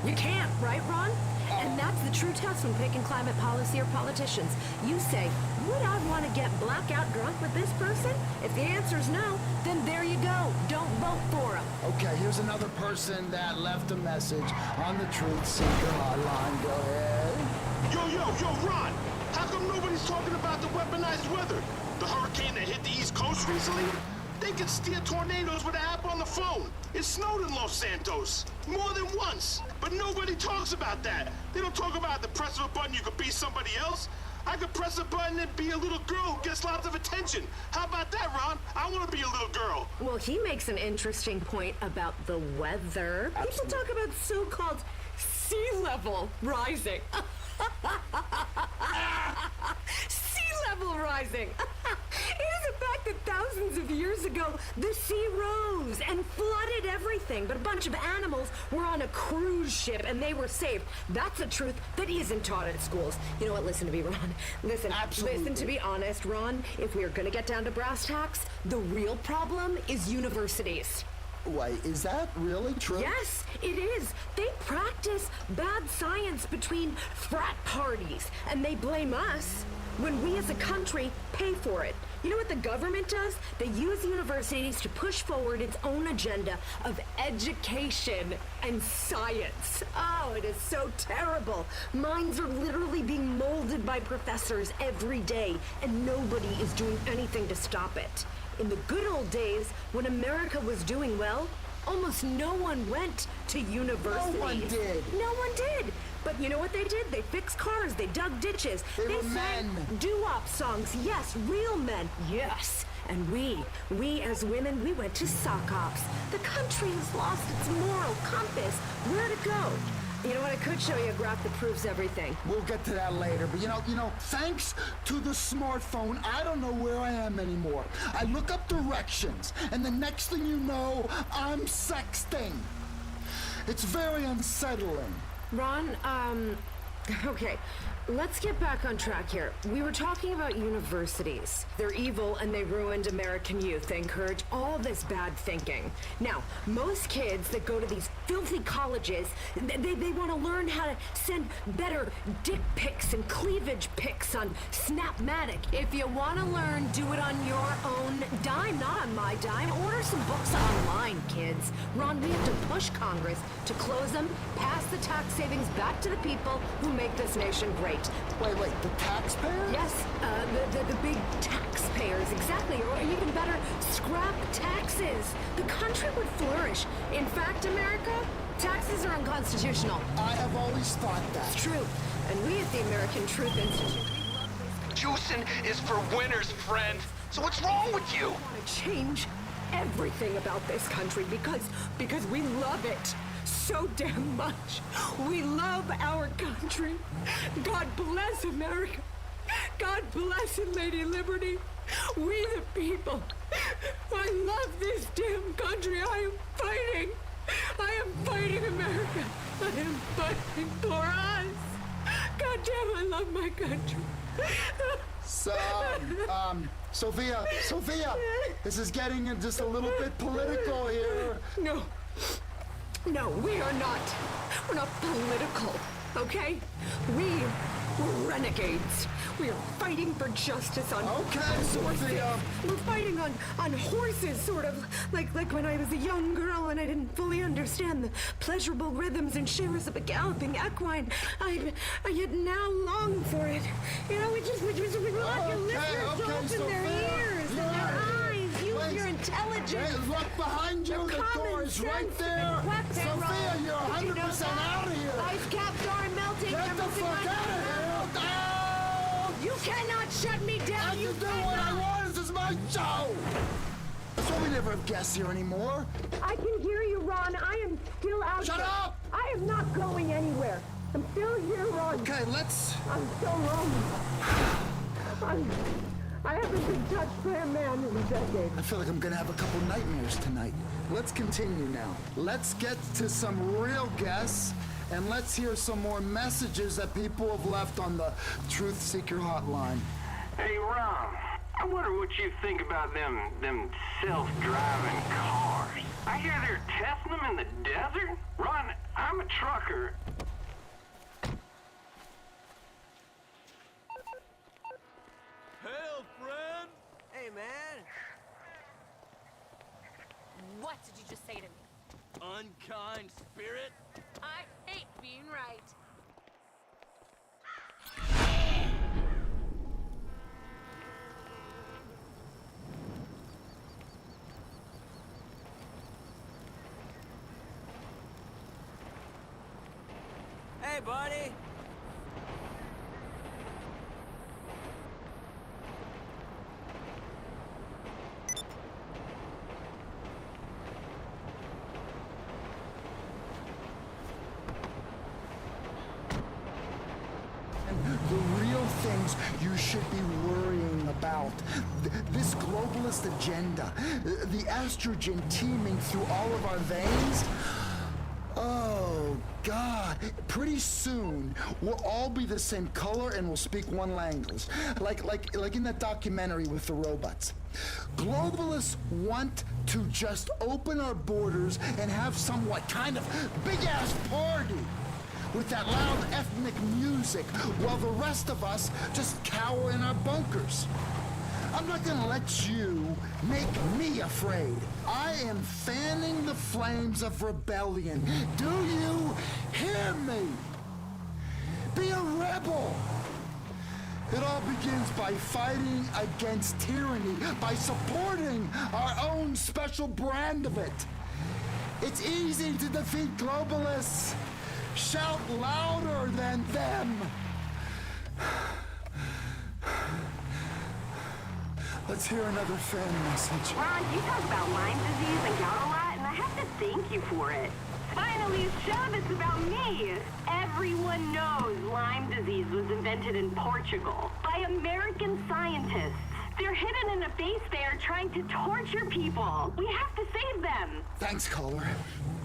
You can't, right, Ron? And that's the true test when picking climate policy or politicians. You say, would I want to get blackout drunk with this person? If the answer's no, then there you go. Don't vote for him. Okay, here's another person that left a message on the Truth Seeker hotline. Go ahead. Yo, Ron! How come nobody's talking about the weaponized weather? The hurricane that hit the East Coast recently? They can steer tornadoes with an app on the phone. It snowed in Los Santos more than once, but nobody talks about that. They don't talk about the press of a button you could be somebody else. I could press a button and be a little girl who gets lots of attention. How about that, Ron? I want to be a little girl. Well, he makes an interesting point about the weather. People talk about so-called sea level rising. Sea level rising. It is a fact that thousands of years ago, the sea rose and flooded everything, but a bunch of animals were on a cruise ship and they were saved. That's a truth that isn't taught at schools. You know what? Listen to me, Ron. Listen, to be honest, Ron, if we are going to get down to brass tacks, the real problem is universities. Wait, is that really true? Yes, it is. They practice bad science between frat parties, and they blame us when we as a country pay for it. You know what the government does? They use universities to push forward its own agenda of education and science. Oh, it is so terrible. Minds are literally being molded by professors every day, and nobody is doing anything to stop it. In the good old days, when America was doing well, almost no one went to universities. No one did. No one did. But you know what they did? They fixed cars, they dug ditches. They sang doo-wop songs. Yes, real men. Yes. And we as women, we went to sock ops. The country has lost its moral compass. Where to go? You know what? I could show you a graph that proves everything. We'll get to that later. But you know, thanks to the smartphone, I don't know where I am anymore. I look up directions, and the next thing you know, I'm sexting. It's very unsettling. Ron, okay. Let's get back on track here. We were talking about universities. They're evil and they ruined American youth. They encourage all this bad thinking. Now, most kids that go to these filthy colleges. They want to learn how to send better dick pics and cleavage pics on Snapmatic. If you want to learn, do it on your own dime, not on my dime. Order some books online, kids. Ron, we have to push Congress to close them, pass the tax savings back to the people who make this nation great. Wait, the taxpayers? Yes, the big taxpayers, exactly. Or even better, scrap taxes. The country would flourish. In fact, America, taxes are unconstitutional. I have always thought that. It's true. And we at the American Truth Institute, Juicing is for winners, friend. So what's wrong with you? we want to change everything about this country because we love it so damn much. We love our country. God bless America. God bless and Lady Liberty. We the people. I love this damn country. I am fighting. I am fighting America. I am fighting for us. God damn, I love my country. Sophia, this is getting just a little bit political here. No, we are not. We're not political, okay? We're renegades. We are fighting for justice on horses. We're fighting on horses, sort of like when I was a young girl and I didn't fully understand the pleasurable rhythms and shivers of a galloping equine. I yet now long for it. You know, we let your listeners open their ears and their eyes. Use your intelligence. Hey, look behind you. The door is right there. Sophia, you're 100% out of here. Ice caps are melting. Get the fuck out of here. You cannot shut me down. I can do what I want. This is my show. That's why we never have guests here anymore. I can hear you, Ron. I am still out Shut there. up! I am not going anywhere. I'm still here, Ron. Okay, let's... I'm so lonely. I haven't been touched by a man in a decade. I feel like I'm gonna have a couple nightmares tonight. Let's continue now. Let's get to some real guests, and let's hear some more messages that people have left on the Truth Seeker hotline. Hey, Ron, I wonder what you think about them self-driving cars. I hear they're testing them in the desert. Ron, I'm a trucker. Hail, friend! Hey, man. What did you just say to me? Unkind spirit? I hate being right. Hey, buddy! The real things you should be worrying about. This globalist agenda, the estrogen teeming through all of our veins. Oh, God. Pretty soon, we'll all be the same color and we'll speak one language. Like in that documentary with the robots. Globalists want to just open our borders and have some, kind of big-ass party with that loud ethnic music while the rest of us just cower in our bunkers. I'm not gonna let you make me afraid. I am fanning the flames of rebellion. Do you hear me? Be a rebel. It all begins by fighting against tyranny, by supporting our own special brand of it. It's easy to defeat globalists. Shout louder than them. Let's hear another fan message. Ron, you talk about Lyme disease and gout a lot, and I have to thank you for it. Finally, a show that's about me. Everyone knows Lyme disease was invented in Portugal by American scientists. They're hidden in a base there trying to torture people. We have to save them. Thanks, caller.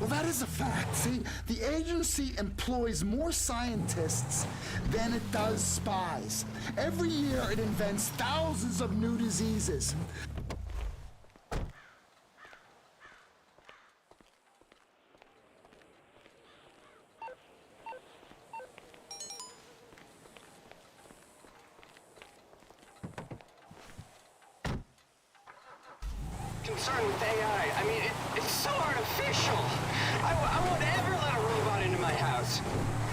Well, that is a fact. See, the agency employs more scientists than it does spies. Every year it invents thousands of new diseases. concerned with AI. I mean, it's so artificial. I won't ever let a robot into my house.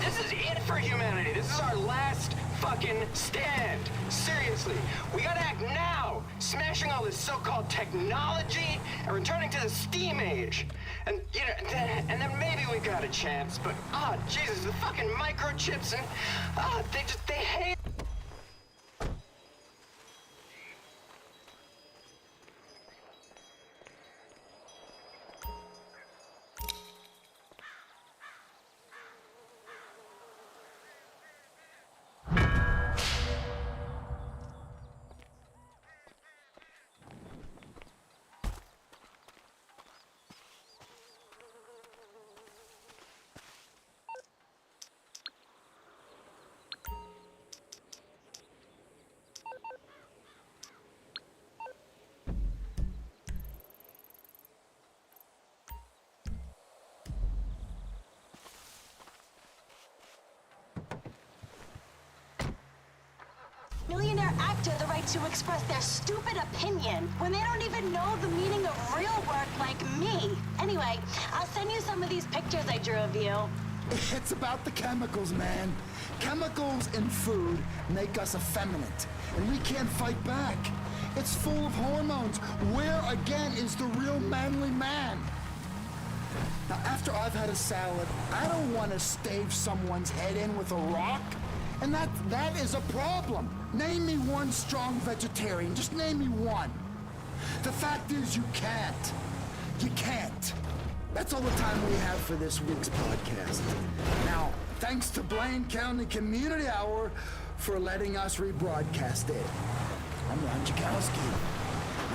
This is it for humanity. This is our last fucking stand. Seriously, we gotta act now. Smashing all this so-called technology and returning to the steam age. And, you know, and then maybe we got a chance. But, oh, Jesus, the fucking microchips and, they hate. Millionaire actor the right to express their stupid opinion when they don't even know the meaning of real work like me. Anyway, I'll send you some of these pictures I drew of you. It's about the chemicals, man. Chemicals in food make us effeminate, and we can't fight back. It's full of hormones. Where, again, is the real manly man? Now, after I've had a salad, I don't want to stave someone's head in with a rock. And that is a problem. Name me one strong vegetarian. Just name me one. The fact is, you can't. You can't. That's all the time we have for this week's podcast. Now, thanks to Blaine County Community Hour for letting us rebroadcast it. I'm Ron Jukowski.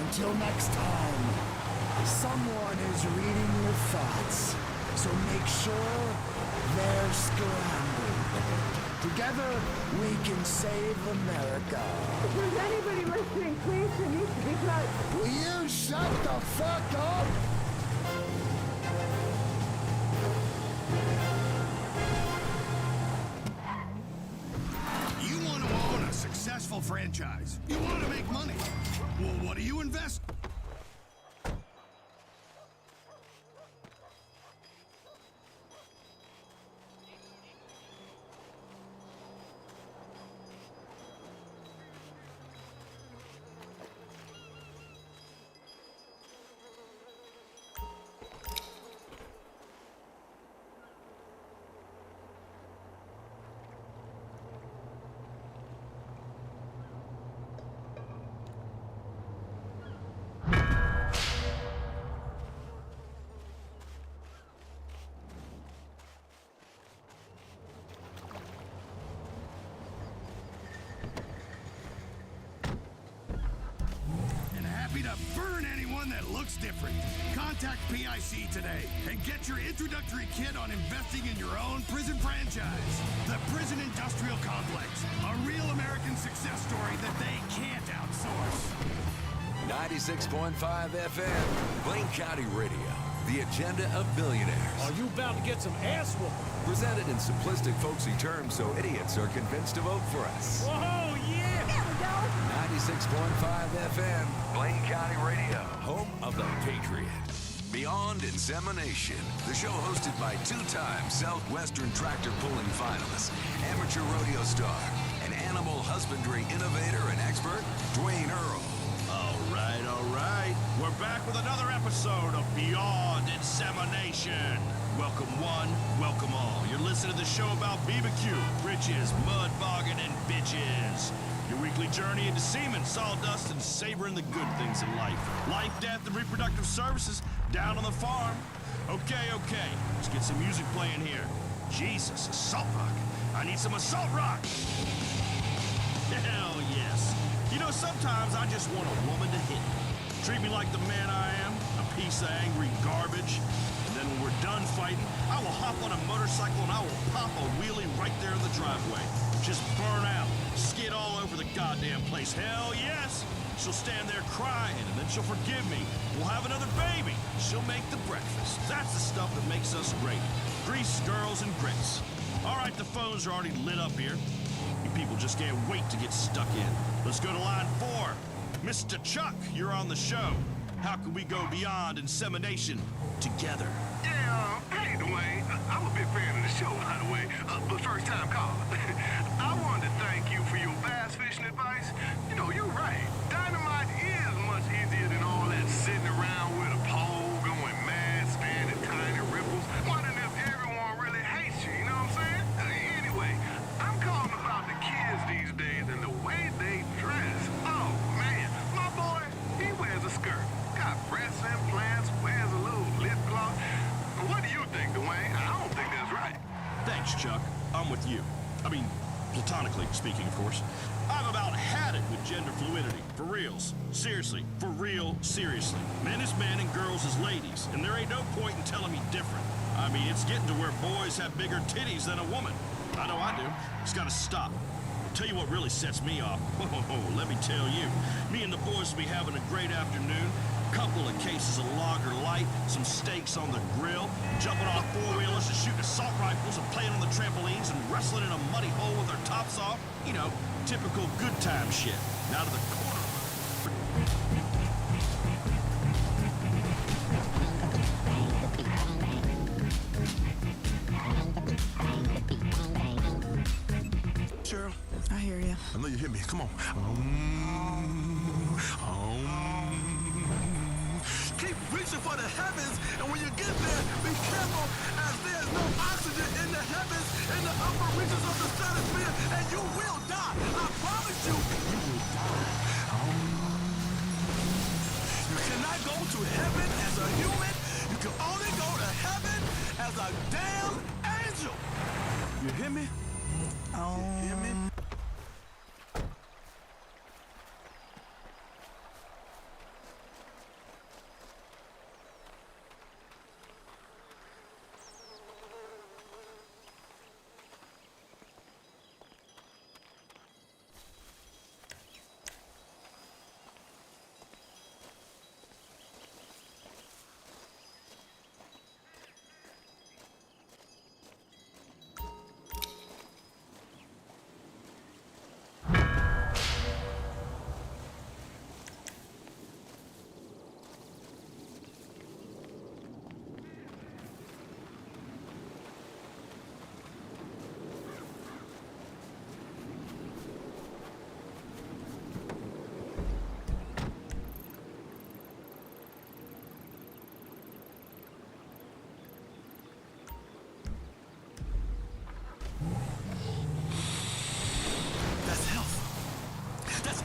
Until next time, someone is reading your thoughts, so make sure they're scrambled. Together, we can save America. If there's anybody listening, please, there needs to be blood. Will you shut the fuck up? You want to own a successful franchise. You want to make money. Well, what do you invest? To burn anyone that looks different. Contact PIC today and get your introductory kit on investing in your own prison franchise. The Prison Industrial Complex, a real American success story that they can't outsource. 96.5 FM, Blaine County Radio, the agenda of billionaires. Are you about to get some ass whooping? Presented in simplistic, folksy terms so idiots are convinced to vote for us. Whoa, yeah! There we go! 96.5 FM, Blaine County Radio, home of the Patriot. Beyond Insemination, the show hosted by two-time Southwestern tractor pulling finalist, amateur rodeo star, and animal husbandry innovator and expert, Dwayne Earl. All right. We're back with another episode of Beyond Insemination. Welcome one, welcome all. You're listening to the show about BBQ, riches, mud bogging, and bitches. Your weekly journey into semen, sawdust, and savoring the good things in life. Life, death, and reproductive services down on the farm. Okay. Let's get some music playing here. Jesus, assault rock. I need some assault rock. Hell yes. You know, sometimes I just want a woman to hit me. Treat me like the man I am, a piece of angry garbage. And then when we're done fighting, I will hop on a motorcycle and I will pop a wheelie right there in the driveway. Just burn out, skid all over the goddamn place. Hell yes! She'll stand there crying, and then she'll forgive me. We'll have another baby. She'll make the breakfast. That's the stuff that makes us great. Grease, girls, and grits. All right, the phones are already lit up here. You people just can't wait to get stuck in. Let's go to line 4. Mr. Chuck, you're on the show. How can we go beyond insemination together? Yeah, hey, Dwayne. I'm a big fan of the show, by the way, but first time caller. I wanted to thank you for your bass fishing advice. You know, you're right. Dynamite is much easier than all that sitting around with a pole, going mad, standing tiny ripples, wondering if everyone really hates you, you know what I'm saying? Anyway, I'm calling about the kids these days and the way they dress. Oh, man, my boy, he wears a skirt, got breast implants, wears a little lip gloss. What do you think, Dwayne? I don't think that's right. Thanks, Chuck. I'm with you. I mean, platonically speaking, of course. I've about had it with gender fluidity. For reals. Seriously. For real, seriously. Men is men and girls is ladies. And there ain't no point in telling me different. I mean, it's getting to where boys have bigger titties than a woman. I know I do. It's gotta stop. Tell you what really sets me off. Oh, let me tell you. Me and the boys will be having a great afternoon. Couple of cases of lager light, some steaks on the grill, jumping off four-wheelers and shooting assault rifles and playing on the trampolines and wrestling in a muddy hole with our tops off. You know, typical good time shit. Now to the corner. Cheryl. I hear you. I know you hear me. Come on. Keep reaching for the heavens, and when you get there, be careful, as there's no oxygen in the heavens, in the upper reaches of the stratosphere, and you will die. I promise you, you will die. You cannot go to heaven as a human. You can only go to heaven as a damn angel. You hear me? You hear me?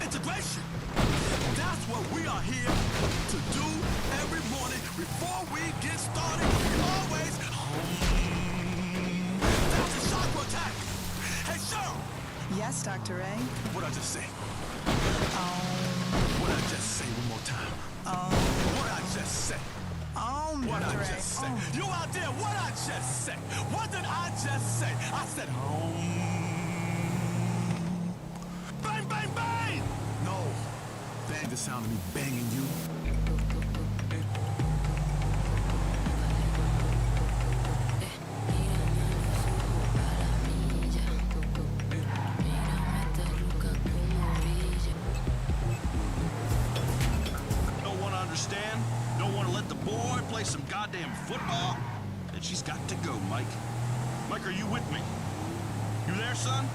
Integration. That's what we are here to do every morning before we get started. We always that's a chakra attack. Hey, Cheryl. Yes, Dr. A. What'd I just say? What'd I just say one more time? What'd I just say? What'd I just say? You out there, what'd I just say? What did I just say? I said bang, bang, bang! No. That ain't the sound of me banging you. Don't want to understand? Don't want to let the boy play some goddamn football? Then she's got to go, Mike. Mike, are you with me? You there, son?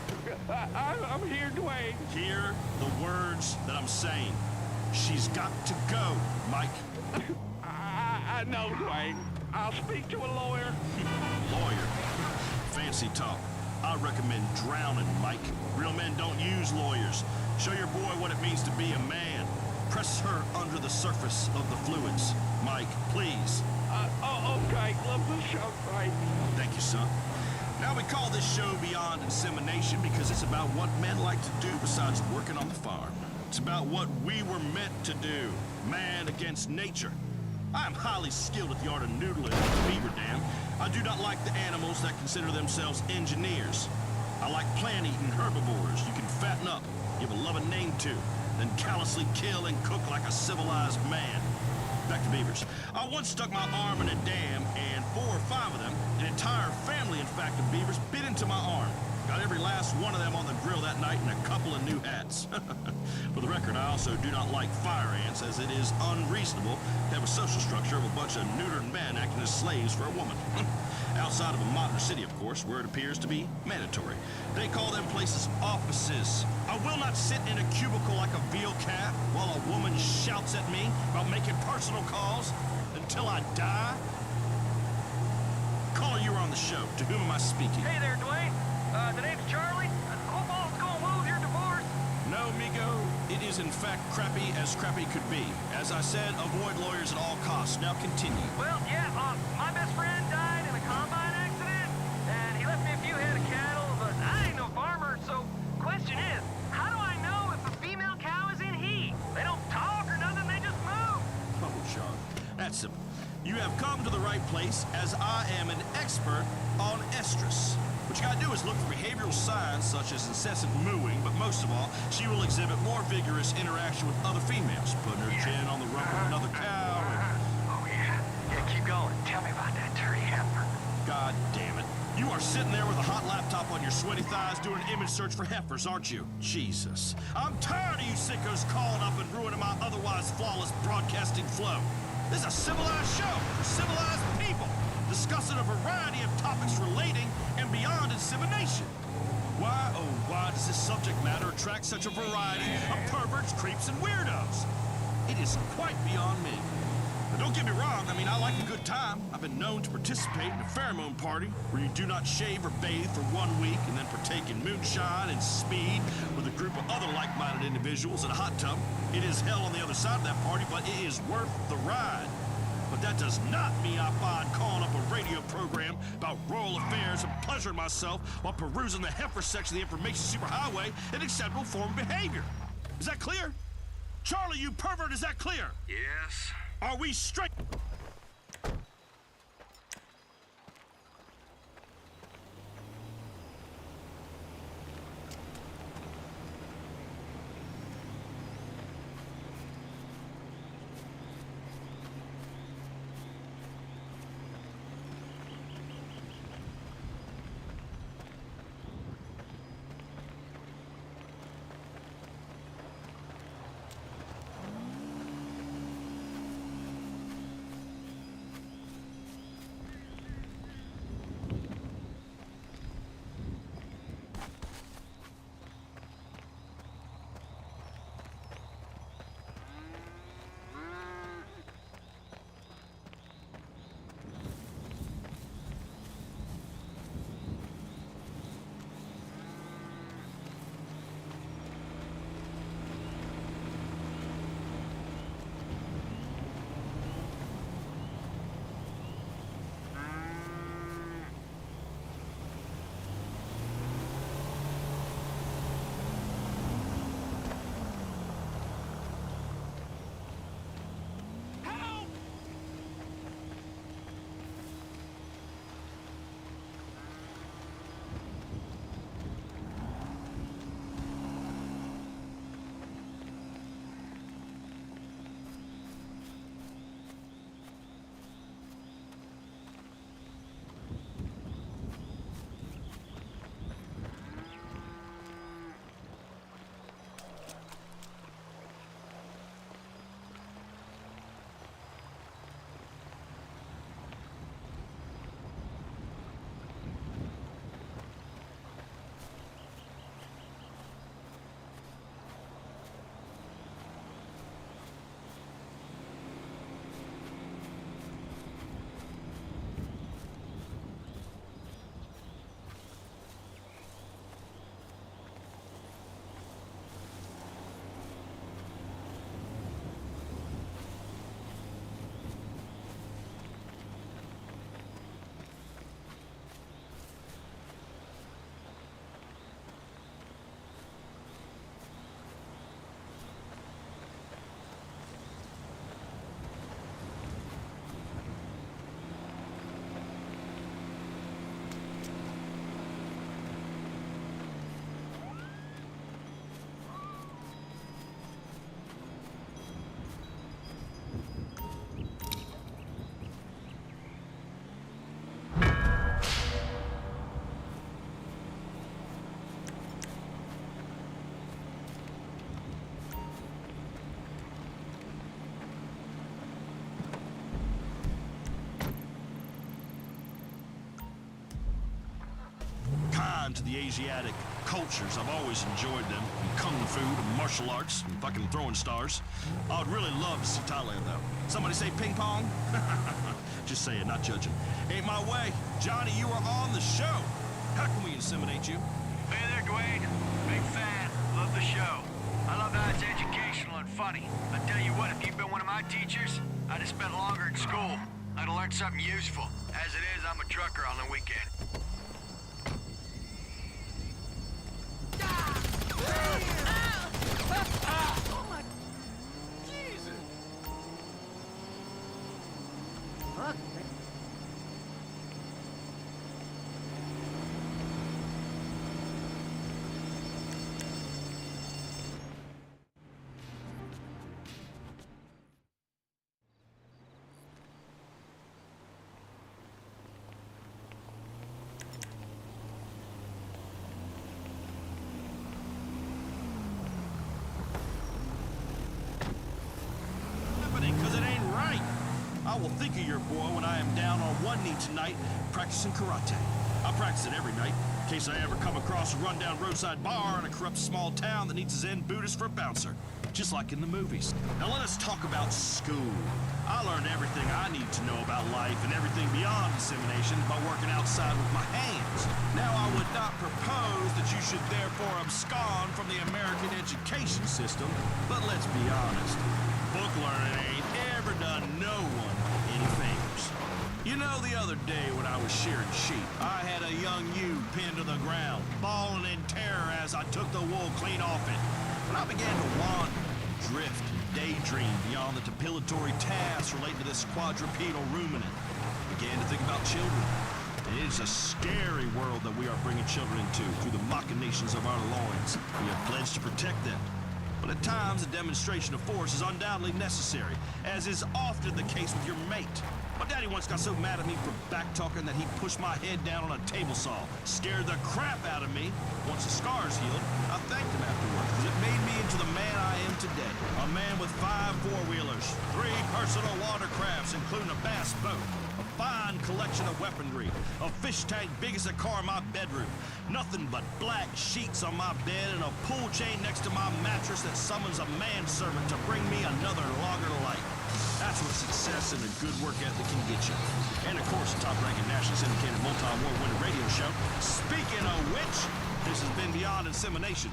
I'm here, Dwayne. Hear the words that I'm saying. She's got to go, Mike. I know, Dwayne. I'll speak to a lawyer. Lawyer? Fancy talk. I recommend drowning, Mike. Real men don't use lawyers. Show your boy what it means to be a man. Press her under the surface of the fluids. Mike, please. Okay. Love the show, right? Thank you, son. Now we call this show Beyond Insemination because it's about what men like to do besides working on the farm. It's about what we were meant to do. Man against nature. I am highly skilled at the art of noodling at the beaver dam. I do not like the animals that consider themselves engineers. I like plant-eating herbivores you can fatten up, give a loving name to, then callously kill and cook like a civilized man. Back to beavers. I once stuck my arm in a dam, and 4 or 5 of them, an entire family, in fact, of beavers, bit into my arm. Got every last one of them on the grill that night and a couple of new hats. For the record, I also do not like fire ants, as it is unreasonable to have a social structure of a bunch of neutered men acting as slaves for a woman. Outside of a modern city, of course, where it appears to be mandatory. They call them places offices. I will not sit in a cubicle like a veal calf while a woman shouts at me about making personal calls until I die. Caller, you were on the show. To whom am I speaking? Hey there, Dwayne. The name's Charlie. Hope all's going well with your divorce. No, Migo. It is in fact crappy as crappy could be. As I said, avoid lawyers at all costs. Now continue. Well, yeah, my best friend died in a combine accident, and he left me a few head of cattle, but I ain't no farmer, so question is, how do I know if a female cow is in heat? They don't talk or nothing, they just move. Oh, Sean. That's simple. You have come to the right place, as I am an expert on estrus. What you gotta do is look for behavioral signs such as incessant mooing, but most of all, she will exhibit more vigorous interaction with other females, putting her chin on the rump of another cow. Oh, yeah. Yeah, keep going. Tell me about that dirty heifer. God damn it. You are sitting there with a hot laptop on your sweaty thighs doing an image search for heifers, aren't you? Jesus. I'm tired of you sickos calling up and ruining my otherwise flawless broadcasting flow. This is a civilized show for civilized people, discussing a variety of topics relating and beyond insemination. Why, oh why does this subject matter attract such a variety of perverts, creeps, and weirdos? It is quite beyond me. Now, don't get me wrong, I mean, I like a good time. I've been known to participate in a pheromone party where you do not shave or bathe for 1 week and then partake in moonshine and speed with a group of other like-minded individuals in a hot tub. It is hell on the other side of that party, but it is worth the ride. But that does not mean I find calling up a radio program about royal affairs and pleasuring myself while perusing the heifer section of the information superhighway an acceptable form of behavior. Is that clear? Charlie, you pervert, is that clear? Yes. Are we straight? kind to the Asiatic cultures. I've always enjoyed them. And kung fu and martial arts and fucking throwing stars. I would really love to see Thailand, though. Somebody say ping pong? Just saying, not judging. Ain't my way. Johnny, you are on the show. How can we inseminate you? Hey there, Dwayne. Big fan. Love the show. I love how it's educational and funny. I tell you what, if you'd been one of my teachers, I'd have spent longer in school. I'd have learned something useful. As it is, I'm a trucker on the weekend. Oh my... Jesus! Fuck, man. Because it ain't right. I will think of your boy when I am down on one knee tonight practicing karate. I practice it every night in case I ever come across a rundown roadside bar in a corrupt small town that needs a Zen Buddhist for a bouncer, just like in the movies. Now let us talk about school. I learned everything I need to know about life and everything beyond dissemination by working outside with my hands. Now I would not propose that you should therefore abscond from the American education system, but let's be honest. Book learning ain't ever done no one any favors. You know, the other day when I was shearing sheep, I had a young ewe pinned to the ground, bawling in terror as I took the wool clean off it. When I began to wander, drift, daydream beyond the depilatory tasks related to this quadrupedal ruminant, I began to think about children. And it is a scary world that we are bringing children into through the machinations of our loins. We have pledged to protect them. But at times, a demonstration of force is undoubtedly necessary, as is often the case with your mate. My daddy once got so mad at me for back-talking that he pushed my head down on a table saw, scared the crap out of me. Once the scars healed, I thanked him afterwards, because it made me into the man I am today. A man with 5 four-wheelers, 3 personal watercrafts, including a bass boat, a fine collection of weaponry, a fish tank big as a car in my bedroom, nothing but black sheets on my bed, and a pull chain next to my mattress that summons a manservant to bring me another longer life. That's what success and a good work ethic can get you. And of course, a top-ranking nationally syndicated multi-award winning radio show. Speaking of which, this has been Beyond Insemination.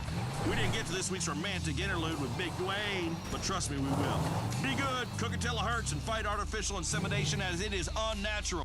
We didn't get to this week's romantic interlude with Big Dwayne, but trust me, we will. Be good, cook it till it hurts, and fight artificial insemination as it is unnatural.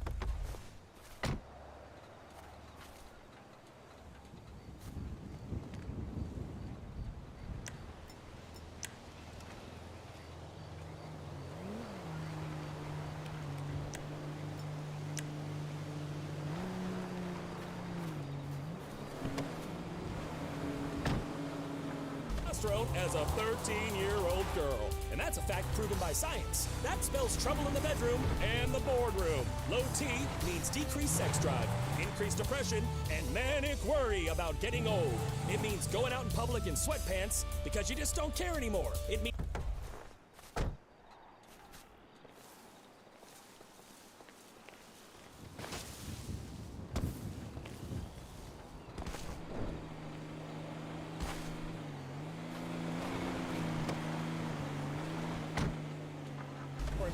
Thrown as a 13-year-old girl. And that's a fact proven by science. That spells trouble in the bedroom and the boardroom. Low T means decreased sex drive, increased depression, and manic worry about getting old. It means going out in public in sweatpants because you just don't care anymore. It means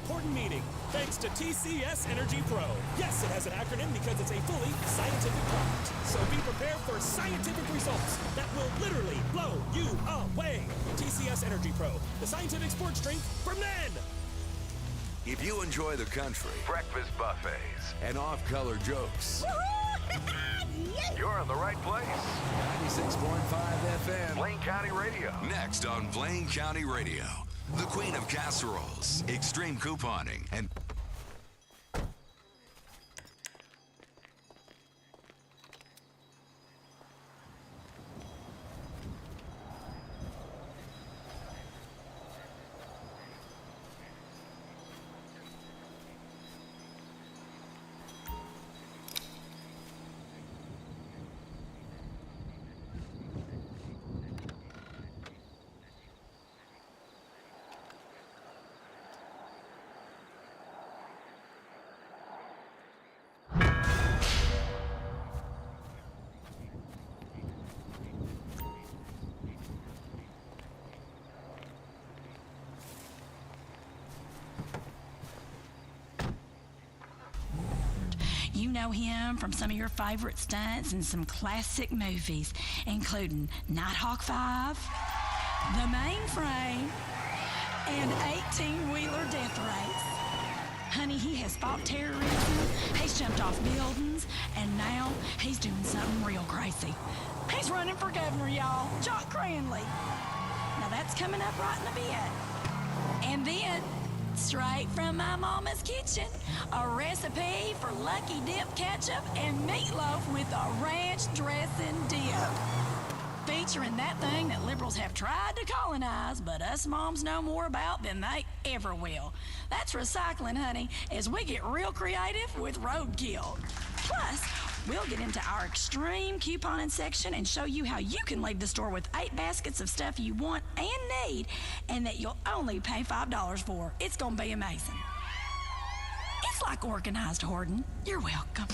important meeting, thanks to TCS Energy Pro. Yes, it has an acronym because it's a fully scientific product. So be prepared for scientific results that will literally blow you away. TCS Energy Pro, the scientific sports drink for men. If you enjoy the country, breakfast buffets, and off-color jokes, you're in the right place. 96.5 FM, Blaine County Radio. Next on Blaine County Radio, the queen of casseroles, extreme couponing, and know him from some of your favorite stunts and some classic movies, including Nighthawk 5, The Mainframe, and 18-wheeler death race. Honey, he has fought terrorism, he's jumped off buildings, and now he's doing something real crazy. He's running for governor, y'all. Jock Cranley. Now that's coming up right in a bit. And then, straight from my mama's kitchen, a recipe for Lucky Dip ketchup and meatloaf with a ranch dressing dip. Featuring that thing that liberals have tried to colonize, but us moms know more about than they ever will. That's recycling, honey, as we get real creative with roadkill. Plus, we'll get into our extreme couponing section and show you how you can leave the store with 8 baskets of stuff you want and need, and that you'll only pay $5 for. It's gonna be amazing. It's like organized hoarding. You're welcome.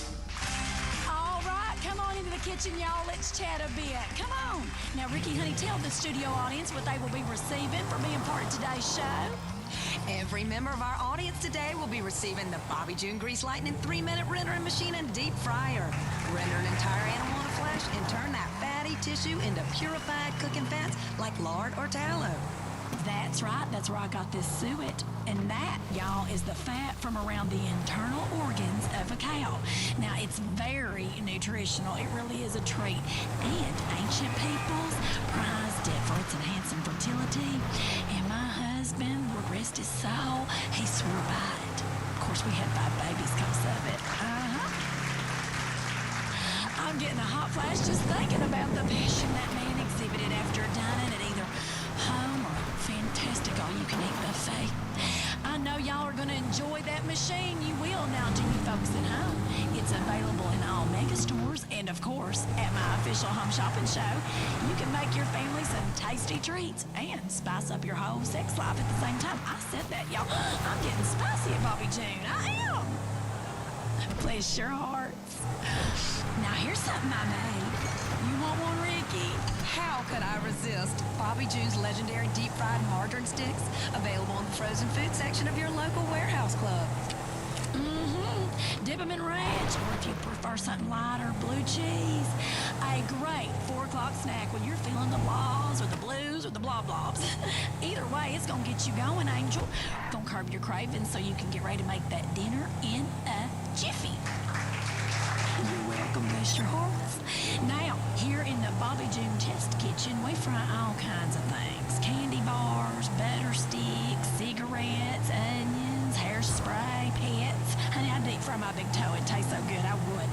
All right, come on into the kitchen, y'all. Let's chat a bit. Come on. Now, Ricky, honey, tell the studio audience what they will be receiving for being part of today's show. Every member of our audience today will be receiving the Bobby June Grease Lightning 3-minute rendering machine and deep fryer. Render an entire animal into flesh and turn that fatty tissue into purified cooking fats like lard or tallow. That's right. That's where I got this suet. And that, y'all, is the fat from around the internal organs of a cow. Now, it's very nutritional. It really is a treat. And ancient peoples prized it for its enhancing fertility. And my husband, Lord rest his soul, he swore by it. Of course, we had 5 babies because of it. I'm getting a hot flash just thinking about the passion that man exhibited after dining at either home or fantastic all-you-can-eat buffet. I know y'all are going to enjoy that machine. You will now, to you folks at home. It's available in all mega stores, and of course, at my official home shopping show, you can make your family some tasty treats and spice up your whole sex life at the same time. I said that, y'all. I'm getting spicy at Bobby June. I am. Bless your hearts. Now, here's something I made. You want one, Ricky? How could I resist? Bobby June's legendary deep-fried margarine sticks, available in the frozen food section of your local warehouse club. Dip them in ranch, or if you prefer something lighter, blue cheese. A great 4 o'clock snack when you're feeling the laws or the blues or the blah-blobs. Either way, it's gonna get you going, Angel. Gonna curb your cravings so you can get ready to make that dinner in a jiffy. You're welcome, bless your hearts. Now, here in the Bobby June Test Kitchen, we fry all kinds of things. Candy bars, butter sticks, cigarettes, onions, hairspray, pets. Honey, I deep fry my big toe. It tastes so good, I would.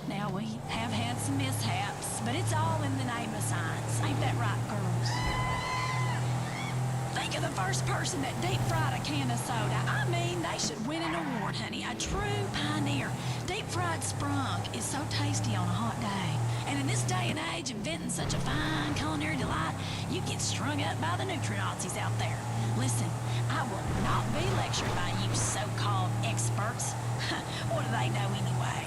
Now, we have had some mishaps, but it's all in the name of science. Ain't that right, girls? Think of the first person that deep fried a can of soda. I mean, they should win an award, honey. A true pioneer. Deep fried sprunk is so tasty on a hot day. And in this day and age, inventing such a fine culinary delight, you get strung up by the nutri-Nazis out there. Listen, I will not be lectured by you so-called experts. What do they know anyway?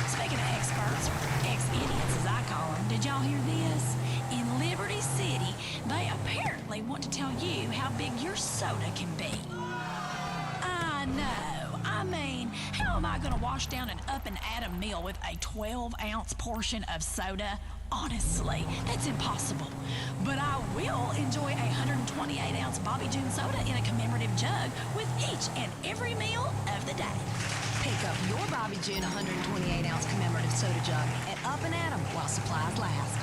Speaking of experts, or ex-idiots as I call them, did y'all hear this? In Liberty City, they apparently want to tell you how big your soda can be. I know. I mean, how am I going to wash down an up-and-atom meal with a 12-ounce portion of soda? Honestly, that's impossible. But I will enjoy a 128-ounce Bobby June soda in a commemorative jug with each and every meal of the day. Pick up your Bobby June 128-ounce commemorative soda jug at Up and Atom while supplies last.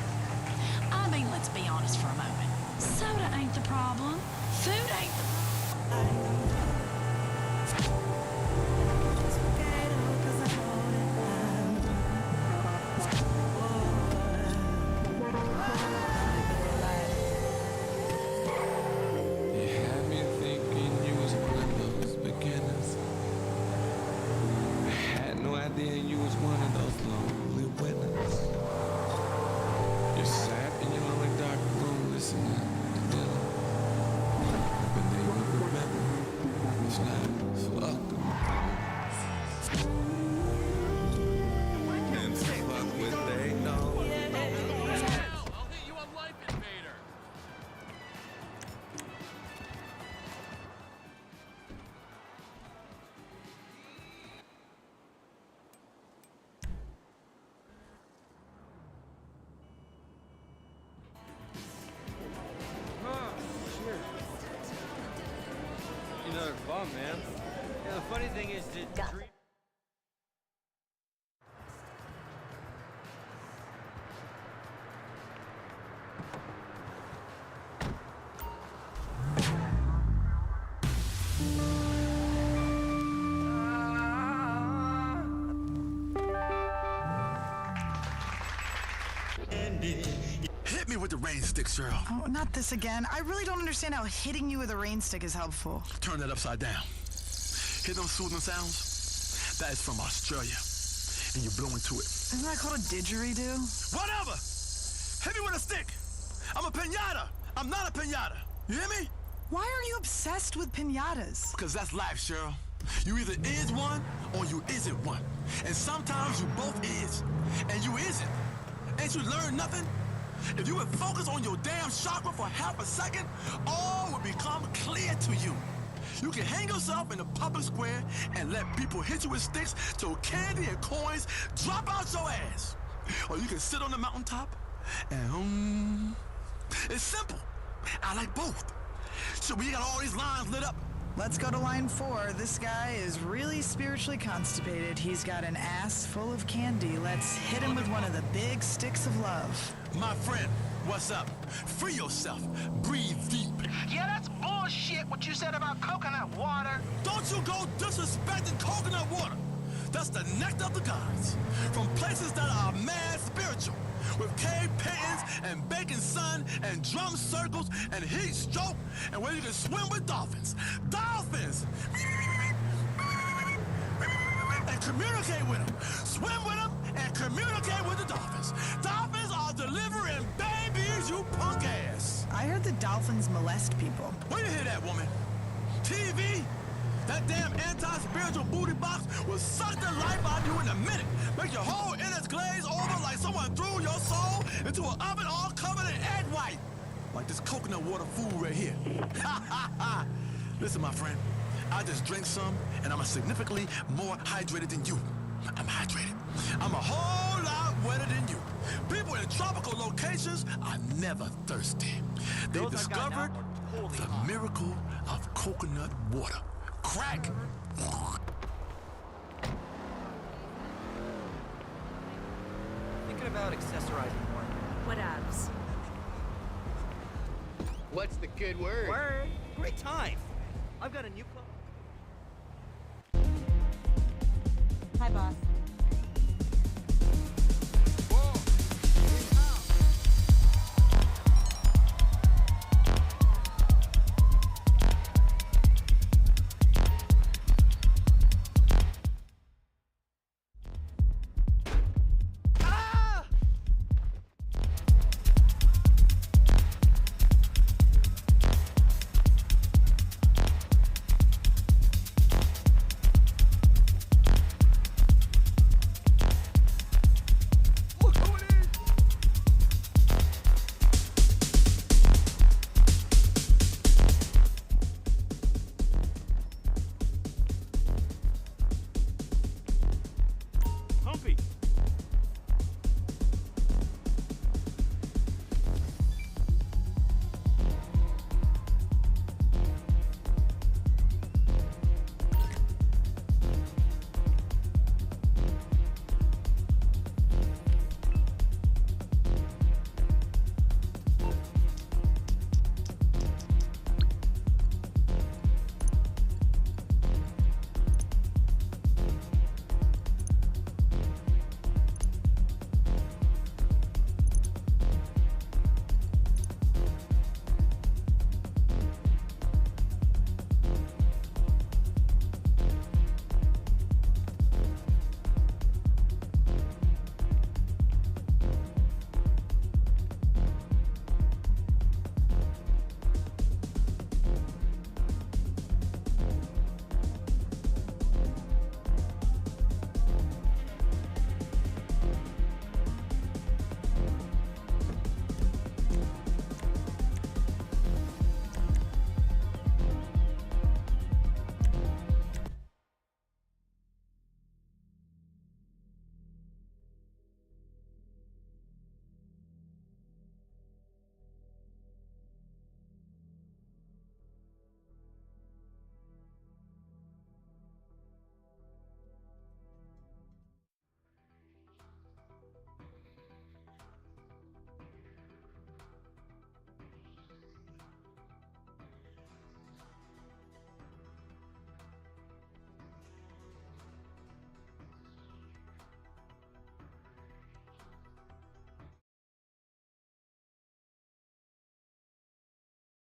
I mean, let's be honest for a moment. Soda ain't the problem. Food ain't the... fun, man. Yeah, the funny thing is that... Hit me with the rain stick, Cheryl. Oh, not this again. I really don't understand how hitting you with a rain stick is helpful. Turn that upside down. Hear those soothing sounds? That is from Australia. And you blow into it. Isn't that called a didgeridoo? Whatever! Hit me with a stick! I'm a piñata! I'm not a piñata! You hear me? Why are you obsessed with piñatas? Because that's life, Cheryl. You either is one or you isn't one. And sometimes you both is. And you isn't. Ain't you learned nothing? If you would focus on your damn chakra for half a second, all would become clear to you. You can hang yourself in the public square and let people hit you with sticks till candy and coins drop out your ass. Or you can sit on the mountaintop and it's simple. I like both. So we got all these lines lit up. Let's go to line 4. This guy is really spiritually constipated. He's got an ass full of candy. Let's hit him with one of the big sticks of love. My friend, what's up? Free yourself. Breathe deep. Yeah, that's bullshit what you said about coconut water. Don't you go disrespecting coconut water. That's the nectar of the gods. From places that are mad spiritual. With cave paintings and baking sun and drum circles and heat stroke and where you can swim with dolphins. Dolphins! And communicate with them. Swim with them and communicate with the dolphins. Dolphins are delivering babies, you punk ass. I heard the dolphins molest people. Where you hear that, woman? TV? That damn anti-spiritual booty box will suck the life out of you in a minute. Make your whole innards glaze over like someone threw your soul into an oven all covered in egg white. Like this coconut water food right here. Ha ha ha! Listen, my friend, I just drank some and I'm significantly more hydrated than you. I'm hydrated. I'm a whole lot wetter than you. People in tropical locations are never thirsty. They discovered the miracle of coconut water. Crack! Thinking about accessorizing more. Whatevs. What's the good word? Word? Great time. I've got a new club. Hi, boss.